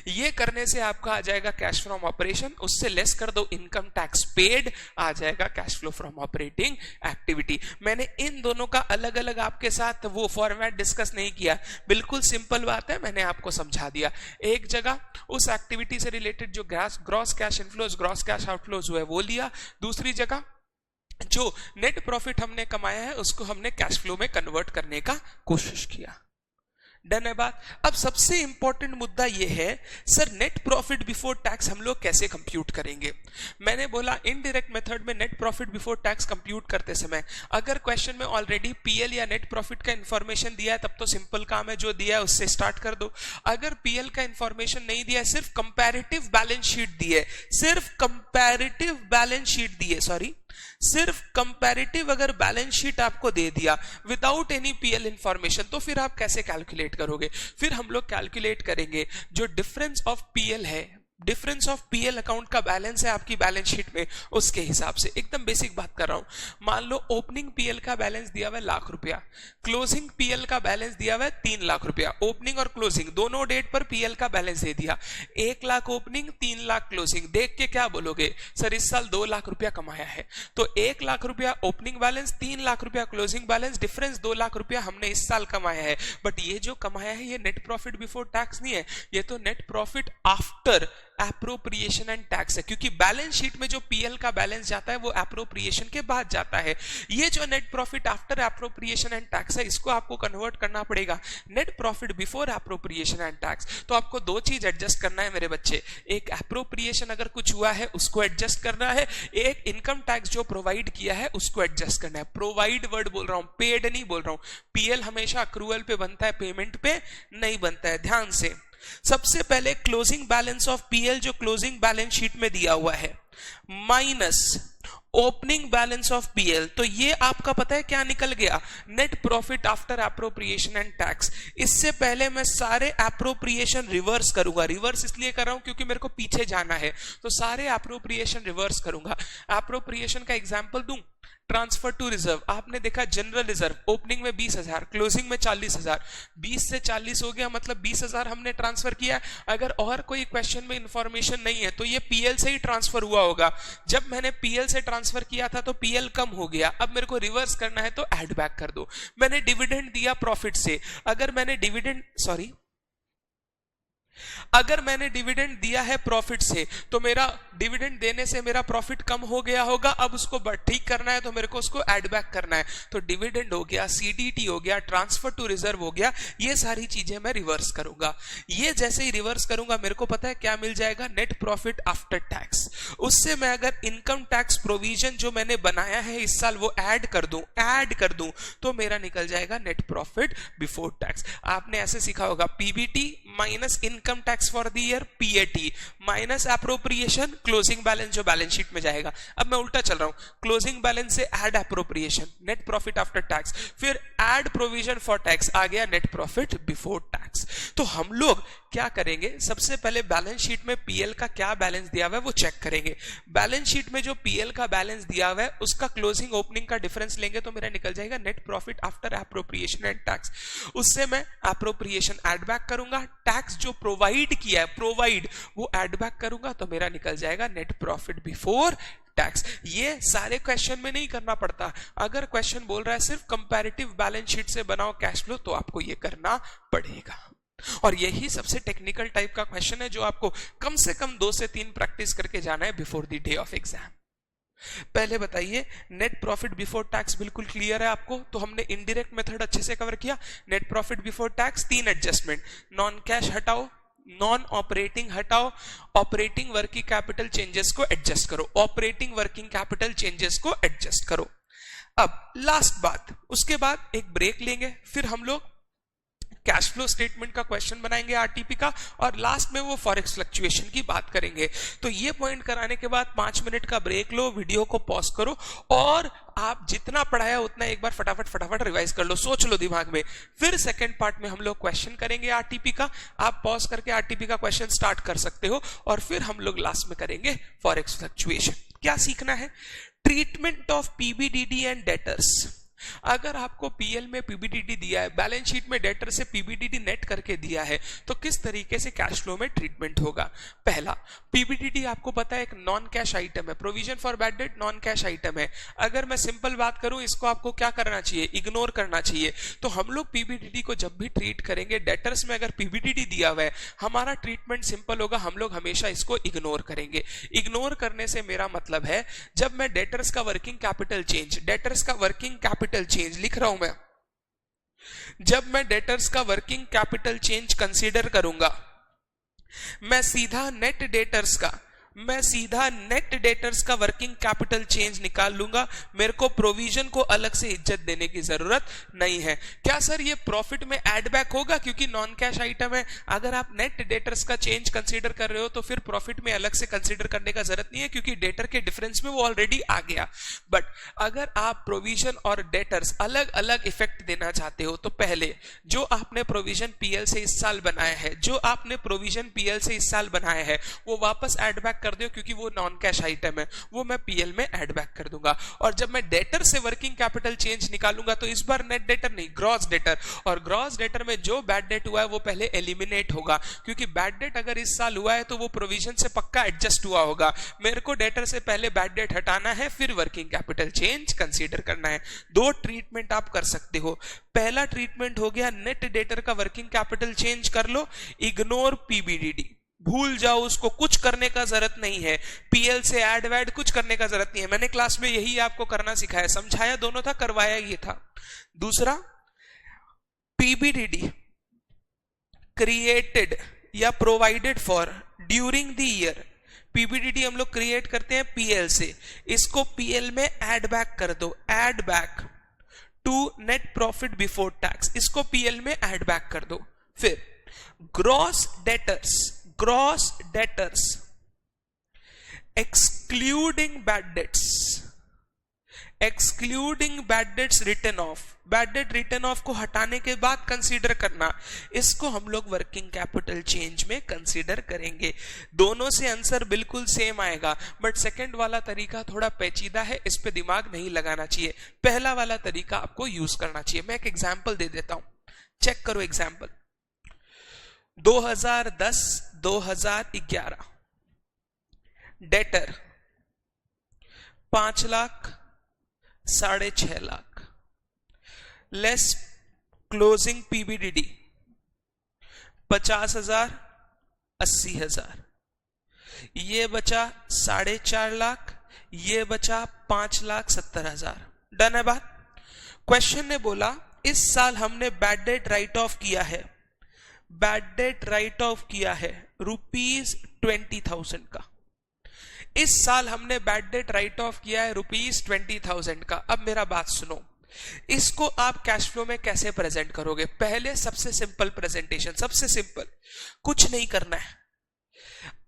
ये करने से आपका आ जाएगा कैश फ्रॉम ऑपरेशन, उससे लेस कर दो इनकम टैक्स पेड, आ जाएगा cash flow from operating activity. मैंने इन दोनों का अलग अलग आपके साथ वो फॉर्मेट डिस्कस नहीं किया, बिल्कुल सिंपल बात है, मैंने आपको समझा दिया। एक जगह उस एक्टिविटी से रिलेटेड जो gross cash inflows gross cash outflows हुआ है वो लिया, दूसरी जगह जो नेट प्रॉफिट हमने कमाया है उसको हमने कैश फ्लो में कन्वर्ट करने का कोशिश किया। डन है बात? अब सबसे इंपॉर्टेंट मुद्दा यह है, sir net profit before tax हम लोग कैसे कंप्यूट करेंगे? मैंने बोला इनडायरेक्ट मेथड में net profit before tax compute करते समय अगर क्वेश्चन में ऑलरेडी पीएल या नेट प्रॉफिट का इंफॉर्मेशन दिया है तब तो सिंपल काम है, जो दिया है उससे स्टार्ट कर दो। अगर पीएल का इंफॉर्मेशन नहीं दिया है, सिर्फ कंपैरेटिव बैलेंस शीट दी है, सिर्फ कंपैरेटिव बैलेंस शीट दी है, सॉरी सिर्फ कंपैरेटिव अगर बैलेंस शीट आपको दे दिया विदाउट एनी पीएल इंफॉर्मेशन, तो फिर आप कैसे कैलकुलेट करोगे? फिर हम लोग कैलकुलेट करेंगे जो डिफरेंस ऑफ पीएल है, डिफरेंस ऑफ पीएल अकाउंट का बैलेंस है आपकी बैलेंस शीट में, उसके हिसाब से। एकदम बेसिक बात कर रहा हूं। मान लो ओपनिंग पीएल का बैलेंस दिया हुआ है ₹1,00,000, क्लोजिंग पीएल का बैलेंस दिया हुआ है ₹3,00,000। ओपनिंग और क्लोजिंग दोनों डेट पर पीएल का बैलेंस दे दिया, 1,00,000 ओपनिंग 3,00,000 क्लोजिंग। देख के क्या बोलोगे, सर इस साल ₹2,00,000 कमाया है, तो ₹1,00,000 opening balance, ₹3,00,000 closing balance, difference ₹2,00,000 हमने इस साल कमाया है। बट ये जो कमाया है ये नेट प्रॉफिट बिफोर टैक्स नहीं है, ये तो net profit after appropriation and tax है, क्योंकि बैलेंस शीट में जो पीएल का बैलेंस जाता है वो एप्रोप्रिएशन के बाद जाता है। ये जो net profit after appropriation and tax है इसको आपको कन्वर्ट करना पड़ेगा net profit before appropriation and tax. तो आपको 2 चीज एडजस्ट करना है मेरे बच्चे, एक एप्रोप्रिएशन अगर कुछ हुआ है उसको एडजस्ट करना है, एक इनकम टैक्स जो प्रोवाइड किया है उसको एडजस्ट करना है। प्रोवाइड वर्ड बोल रहा हूं, पेड नहीं बोल रहा हूं। पीएल हमेशा अक्रूवल पे बनता है, पेमेंट पे नहीं बनता है, ध्यान से। सबसे पहले क्लोजिंग बैलेंस ऑफ पीएल जो क्लोजिंग बैलेंस शीट में दिया हुआ है minus opening balance of PL, तो ये आपका पता है क्या निकल गया, net profit after appropriation and tax. इससे पहले मैं सारे एप्रोप्रिएशन रिवर्स करूंगा, रिवर्स इसलिए कर रहा हूं क्योंकि मेरे को पीछे जाना है, तो सारे एप्रोप्रिएशन रिवर्स करूंगा। एप्रोप्रिएशन का एग्जांपल दूं, ट्रांसफर टू रिजर्व, आपने देखा जनरल रिजर्व ओपनिंग में 20,000, क्लोजिंग में 40,000, 20 से 40 हो गया, मतलब 20,000 हमने ट्रांसफर किया। अगर और कोई क्वेश्चन में इंफॉर्मेशन नहीं है तो ये पीएल से ही ट्रांसफर हुआ होगा। जब मैंने पीएल से ट्रांसफर किया था तो पीएल कम हो गया, अब मेरे को रिवर्स करना है तो ऐड बैक कर दो। मैंने डिविडेंड दिया प्रॉफिट से, अगर मैंने डिविडेंड दिया है प्रॉफिट से तो मेरा डिविडेंड देने से मेरा प्रॉफिट कम हो गया होगा, अब उसको ठीक करना है तो मेरे को उसको ऐड बैक करना है। तो डिविडेंड हो गया, सीडीटी हो गया, ट्रांसफर टू रिजर्व हो गया, ये सारी चीजें मैं रिवर्स करूंगा। ये जैसे ही रिवर्स करूंगा मेरे को पता है क्या मिल जाएगा, नेट प्रॉफिट आफ्टर टैक्स। उससे मैं अगर इनकम टैक्स प्रोविजन जो मैंने बनाया है इस साल वो ऐड कर दूं तो मेरा निकल जाएगा नेट प्रॉफिट बिफोर टैक्स। आपने ऐसे सीखा होगा, PBT minus income tax for the year, PAT minus appropriation, closing balance जो बैलेंस शीट में जाएगा। अब मैं उल्टा चल रहा हूं, क्लोजिंग बैलेंस से add appropriation, net profit after tax, फिर ऐड प्रोविजन फॉर टैक्स, आ गया नेट प्रॉफिट बिफोर टैक्स। तो हम लोग क्या करेंगे, सबसे पहले बैलेंस शीट में पीएल का क्या बैलेंस दिया हुआ है वो चेक करेंगे। बैलेंस शीट में जो पीएल का बैलेंस दिया हुआ है उसका क्लोजिंग ओपनिंग का डिफरेंस लेंगे तो मेरा निकल जाएगा net profit after appropriation and tax. उससे मैं एप्रोप्रिएशन ऐड बैक करूंगा, टैक्स जो प्रोवाइड किया है प्रोवाइड वो ऐड बैक करूंगा तो मेरा निकल जाएगा नेट प्रॉफिट बिफोर टैक्स। ये सारे क्वेश्चन में नहीं करना पड़ता, अगर क्वेश्चन बोल रहा है सिर्फ कंपैरेटिव बैलेंस शीट से बनाओ कैश फ्लो तो आपको ये करना पड़ेगा। और यही सबसे टेक्निकल टाइप का क्वेश्चन है जो आपको कम से कम 2 से 3 प्रैक्टिस करके जाना है before the day of exam. पहले बताइए, नेट प्रॉफिट बिफोर टैक्स बिल्कुल क्लियर है आपको? तो हमने इनडायरेक्ट मेथड अच्छे से कवर किया। Net profit before tax 3 adjustment, non cash हटाओ, नॉन ऑपरेटिंग हटाओ, ऑपरेटिंग वर्किंग कैपिटल चेंजेस को एडजस्ट करो, ऑपरेटिंग वर्किंग कैपिटल चेंजेस को एडजस्ट करो। अब लास्ट बात, उसके बाद एक ब्रेक लेंगे, फिर हम लोग कैश फ्लो स्टेटमेंट का क्वेश्चन बनाएंगे आरटीपी का, और लास्ट में वो फॉरेक्स फ्लक्चुएशन की बात करेंगे। तो ये पॉइंट कराने के बाद 5 मिनट का ब्रेक लो, वीडियो को पॉज करो और आप जितना पढ़ाया उतना एक बार फटाफट रिवाइज कर लो, सोच लो दिमाग में। फिर सेकंड पार्ट में हम लोग क्वेश्चन करेंगे आरटीपी का, आप पॉज करके आरटीपी का क्वेश्चन स्टार्ट कर सकते हो, और फिर हम लोग लास्ट में करेंगे फॉरेक्स फ्लक्चुएशन। क्या सीखना है? Treatment of PBDD and debtors. अगर आपको पीएल में पीबीडीडी दिया है, बैलेंस शीट में डेटर से पीबीडीडी नेट करके दिया है, तो किस तरीके से कैश फ्लो में ट्रीटमेंट होगा? पहला, पीबीडीडी आपको पता है एक नॉन कैश आइटम है, provision for bad date non cash item है। अगर मैं सिंपल बात करूं, इसको आपको क्या करना चाहिए? इग्नोर करना चाहिए। तो हम लोग पीबीडीडी को जब भी ट्रीट करेंगे, डेटर्स में अगर पीबीडीडी दिया हुआ है, हमारा ट्रीटमेंट सिंपल होगा, हम लोग हमेशा इसको इग्नोर करेंगे। इग्नोर करने से मेरा मतलब है, जब मैं डेटर्स का वर्किंग कैपिटल चेंज, डेटर्स का वर्किंग कैपिटल चेंज लिख रहा हूं मैं, जब मैं डेटर्स का वर्किंग कैपिटल चेंज कंसीडर करूंगा, मैं सीधा नेट डेटर्स का वर्किंग कैपिटल चेंज निकाल लूंगा। मेरे को प्रोविजन को अलग से इज्जत देने की जरूरत नहीं है। क्या सर ये प्रॉफिट में ऐड बैक होगा क्योंकि नॉन कैश आइटम है? अगर आप नेट डेटर्स का चेंज कंसीडर कर रहे हो तो फिर प्रॉफिट में अलग से कंसीडर करने का जरूरत नहीं है, क्योंकि डेटर के डिफरेंस में वो ऑलरेडी आ गया। बट अगर आप प्रोविजन और डेटर्स अलग अलग इफेक्ट देना चाहते हो, तो पहले जो आपने प्रोविजन पीएल से इस साल बनाया है, वो वापस ऐड बैक कर दो, क्योंकि वो नॉन कैश आइटम है, वो मैं पीएल में ऐड बैक कर दूंगा। और जब मैं डेटर से वर्किंग कैपिटल चेंज निकालूंगा, तो इस बार नेट डेटर नहीं, ग्रॉस डेटर, और ग्रॉस डेटर में जो बैड डेट हुआ है वो पहले एलिमिनेट होगा, क्योंकि बैड डेट अगर इस साल हुआ है तो वो प्रोविजन से पक्का एडजस्ट हुआ होगा। मेरे को डेटर से पहले बैड डेट हटाना है, फिर वर्किंग कैपिटल चेंज कंसीडर करना है। 2 ट्रीटमेंट आप कर सकते हो। पहला ट्रीटमेंट हो गया, नेट डेटर का वर्किंग कैपिटल चेंज कर लो, इग्नोर पीबीडीडी, भूल जाओ उसको, कुछ करने का जरूरत नहीं है। पीएल से ऐड वैड कुछ करने का जरूरत नहीं है। मैंने क्लास में यही आपको करना सिखाया, समझाया दोनों था, करवाया ये था। दूसरा, पीबीडीडी क्रिएटेड या provided for during the year, PBDD हम लोग क्रिएट करते हैं पीएल से, इसको पीएल में ऐड बैक कर दो, add back to net profit before tax, इसको पीएल में ऐड बैक कर दो। फिर gross debtors excluding bad debts written off, bad debt written off को हटाने के बाद कंसीडर करना, इसको हम लोग वर्किंग कैपिटल चेंज में कंसीडर करेंगे। दोनों से आंसर बिल्कुल सेम आएगा, बट सेकंड वाला तरीका थोड़ा पेचीदा है, इस पे दिमाग नहीं लगाना चाहिए। पहला वाला तरीका आपको यूज करना चाहिए। मैं एक एग्जांपल दे देता हूं, चेक करो example. 2010-2011 debtor 5 lakh 6.5 lakh, less closing PBDD 50,000 80,000, ये बचा 4.5 लाख, ये बचा 5,70,000। डन है बात? क्वेश्चन ने बोला इस साल हमने बैड डेट राइट ऑफ किया है, ₹20,000 का। इस साल हमने बैड डेट राइट ऑफ किया है ₹20,000 का। अब मेरा बात सुनो, इसको आप कैश फ्लो में कैसे प्रेजेंट करोगे? पहले सबसे सिंपल प्रेजेंटेशन, सबसे सिंपल, कुछ नहीं करना है,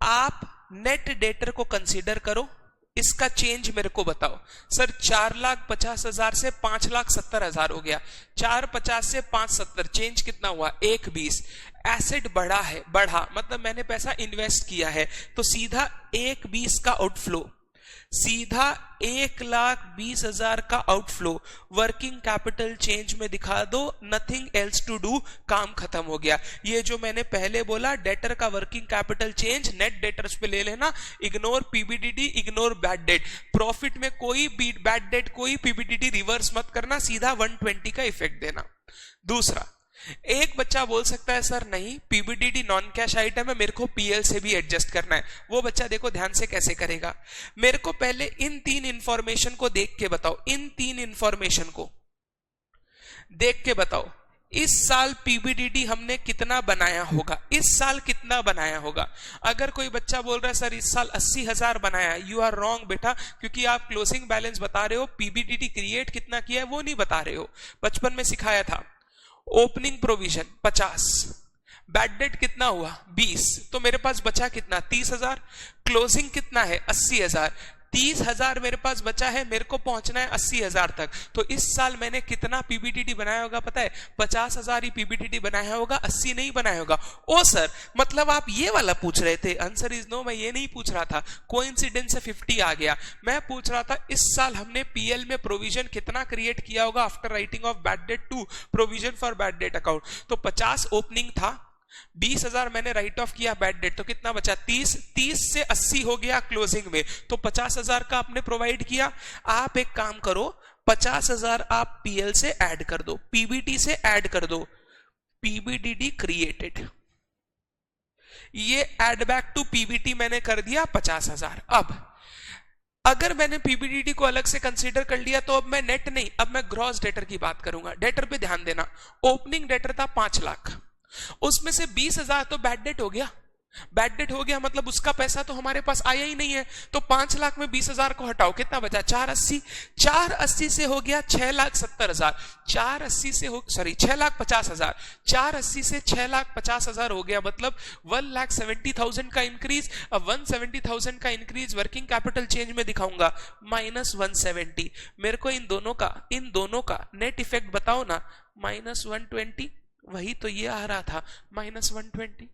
आप नेट डेटर को कंसीडर करो, इसका चेंज मेरे को बताओ। सर 4,50,000 से 5,70,000 हो गया, 4,50 से 5,70, चेंज कितना हुआ? 1,20। एसेट बढ़ा है, बढ़ा मतलब मैंने पैसा इन्वेस्ट किया है, तो सीधा 1,20 का आउटफ्लो, सीधा 1,20,000 का आउटफ्लो वर्किंग कैपिटल चेंज में दिखा दो, नथिंग एल्स टू डू, काम खत्म हो गया। ये जो मैंने पहले बोला, डेटर का working capital change net debtors पे ले लेना, ignore PBDD, ignore bad debt, profit में कोई बैड डेट कोई पीबीडीडी रिवर्स मत करना, सीधा 120 का इफेक्ट देना। दूसरा, एक बच्चा बोल सकता है सर नहीं पीबीडीडी नॉन कैश आइटम है, मेरे को पीएल से भी एडजस्ट करना है। वो बच्चा देखो ध्यान से कैसे करेगा, मेरे को पहले इन 3 इंफॉर्मेशन को देख के बताओ, इन 3 इंफॉर्मेशन को देख के बताओ, इस साल पीबीडीडी हमने कितना बनाया होगा, इस साल कितना बनाया होगा। अगर कोई बच्चा बोल रहा है सर इस साल 80,000 बनाया, यू आर रॉन्ग बेटा, क्योंकि आप क्लोजिंग बैलेंस बता रहे हो, पीबीडीडी क्रिएट कितना किया है वो नहीं बता रहे हो। बचपन में सिखाया था ओपनिंग प्रोविजन 50, बैड डेट कितना हुआ 20, तो मेरे पास बचा कितना 30,000, क्लोजिंग कितना है 80,000, 30,000 मेरे पास बचा है, मेरे को पहुंचना है 80,000 तक। तो इस साल मैंने कितना पीबीडीडी बनाया होगा पता है, 50,000 ही पीबीडीडी बनाया होगा, 80 नहीं बनाया होगा। ओ सर मतलब आप ये वाला पूछ रहे थे? आंसर इज नो, मैं ये नहीं पूछ रहा था, कोइंसिडेंस से 50 आ गया। मैं पूछ रहा था इस साल हमने पीएल में प्रोविजन कितना क्रिएट किया होगा after writing off bad debt to provision for bad debt account. तो 50 ओपनिंग था, 20,000 मैंने राइट ऑफ किया बैड डेट, तो कितना बचा 30, 30 से 80 हो गया क्लोजिंग में, तो 50,000 का आपने प्रोवाइड किया। आप एक काम करो, 50,000 आप पीएल से ऐड कर दो, पीबीटी से ऐड कर दो, पीबीडीडी क्रिएटेड, ये ऐड बैक टू पीबीटी मैंने कर दिया 50,000। अब अगर मैंने पीबीडीडी को अलग से कंसीडर कर लिया तो अब मैं नेट नहीं, अब मैं ग्रॉस डेटर की बात करूंगा। डेटर पे ध्यान देना, ओपनिंग डेटर था 5 लाख, उसमें से 20,000 तो बैड डेट हो गया, बैड डेट हो गया मतलब उसका पैसा तो हमारे पास आया ही नहीं है। तो 5 लाख में 20,000 को हटाओ, कितना बचा 480, 480 से हो गया 6,70,000, 480 से हो 6,50,000, 480 से 6,50,000 हो गया, मतलब 1,70,000 का इंक्रीज। अब 170,000 का इंक्रीज वर्किंग कैपिटल चेंज में दिखाऊंगा -170। मेरे को इन दोनों का नेट इफेक्ट बताओ ना, -120, वही तो ये आ रहा था -120।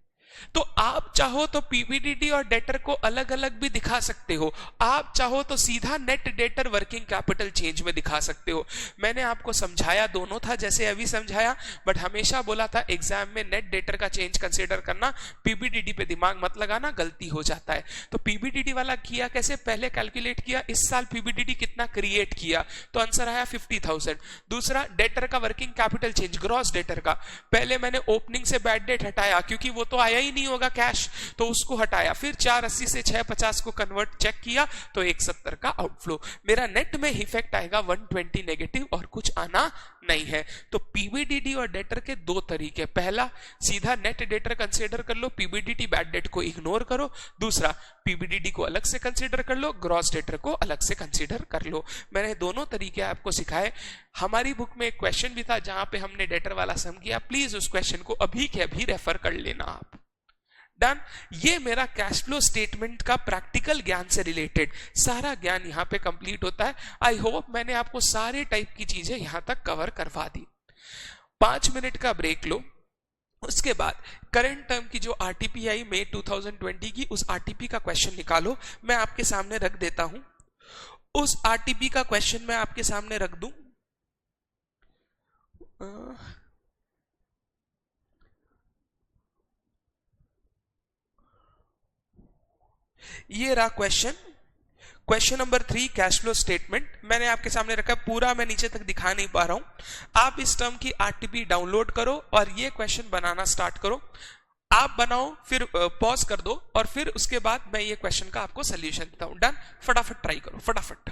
तो आप चाहो तो पीबीडीडी और डेटर को अलग अलग भी दिखा सकते हो, आप चाहो तो सीधा net debtor working capital change में दिखा सकते हो। मैंने आपको समझाया दोनों था जैसे अभी समझाया, बट हमेशा बोला था एग्जाम में नेट डेटर का चेंज कंसीडर करना, पीबीडीडी पे दिमाग मत लगाना, गलती हो जाता है। तो पीबीडीडी वाला किया कैसे, पहले कैलकुलेट किया इस साल पीबीडीडी कितना क्रिएट किया, तो आंसर आया 50,000। दूसरा डेटर का working capital change, gross debtor का, पहले मैंने ओपनिंग से बैड डेट हटाया क्योंकि वो तो आया ही नहीं होगा कैश, तो उसको हटाया, फिर 480 से 650 को कन्वर्ट चेक किया तो 170 का आउटफ्लो। मेरा नेट में इफेक्ट आएगा 120 नेगेटिव और कुछ आना नहीं है। तो पीबीडीडी और डेटर के दो तरीके, पहला सीधा नेट डेटर कंसीडर कर लो, पीबीडीडी बैड डेट को इग्नोर करो। दूसरा पीबीडीडी को अलग से कंसीडर कर लो, ग्रॉस डेटर को अलग से कंसीडर कर लो। मैंने दोनों तरीके आपको सिखाए। हमारी बुक में एक क्वेश्चन भी था जहां पे हमने डेटर वाला सम किया, प्लीज उस क्वेश्चन को अभी के अभी रेफर कर लेना आप। डन। ये मेरा कैश फ्लो स्टेटमेंट का प्रैक्टिकल ज्ञान से रिलेटेड सारा ज्ञान यहां पे कंप्लीट होता है। आई होप मैंने आपको सारे टाइप की चीजें यहां तक कवर करवा दी। 5 मिनट का ब्रेक लो, उसके बाद करंट टर्म की जो आरटीपी आई मई 2020 की, उस आरटीपी का क्वेश्चन निकालो, मैं आपके सामने रख देता हूं। उस आरटीपी का क्वेश्चन मैं आपके सामने रख दूं। ये रहा question number 3, cash flow statement मैंने आपके सामने रखा, पूरा मैं नीचे तक दिखा नहीं पा रहा हूं। आप इस टर्म की आरटीपी डाउनलोड करो और ये क्वेश्चन बनाना स्टार्ट करो। आप बनाओ, फिर पॉज कर दो और फिर उसके बाद मैं ये क्वेश्चन का आपको सोल्यूशन देता हूं। डन, फटाफट ट्राई करो, फटाफट।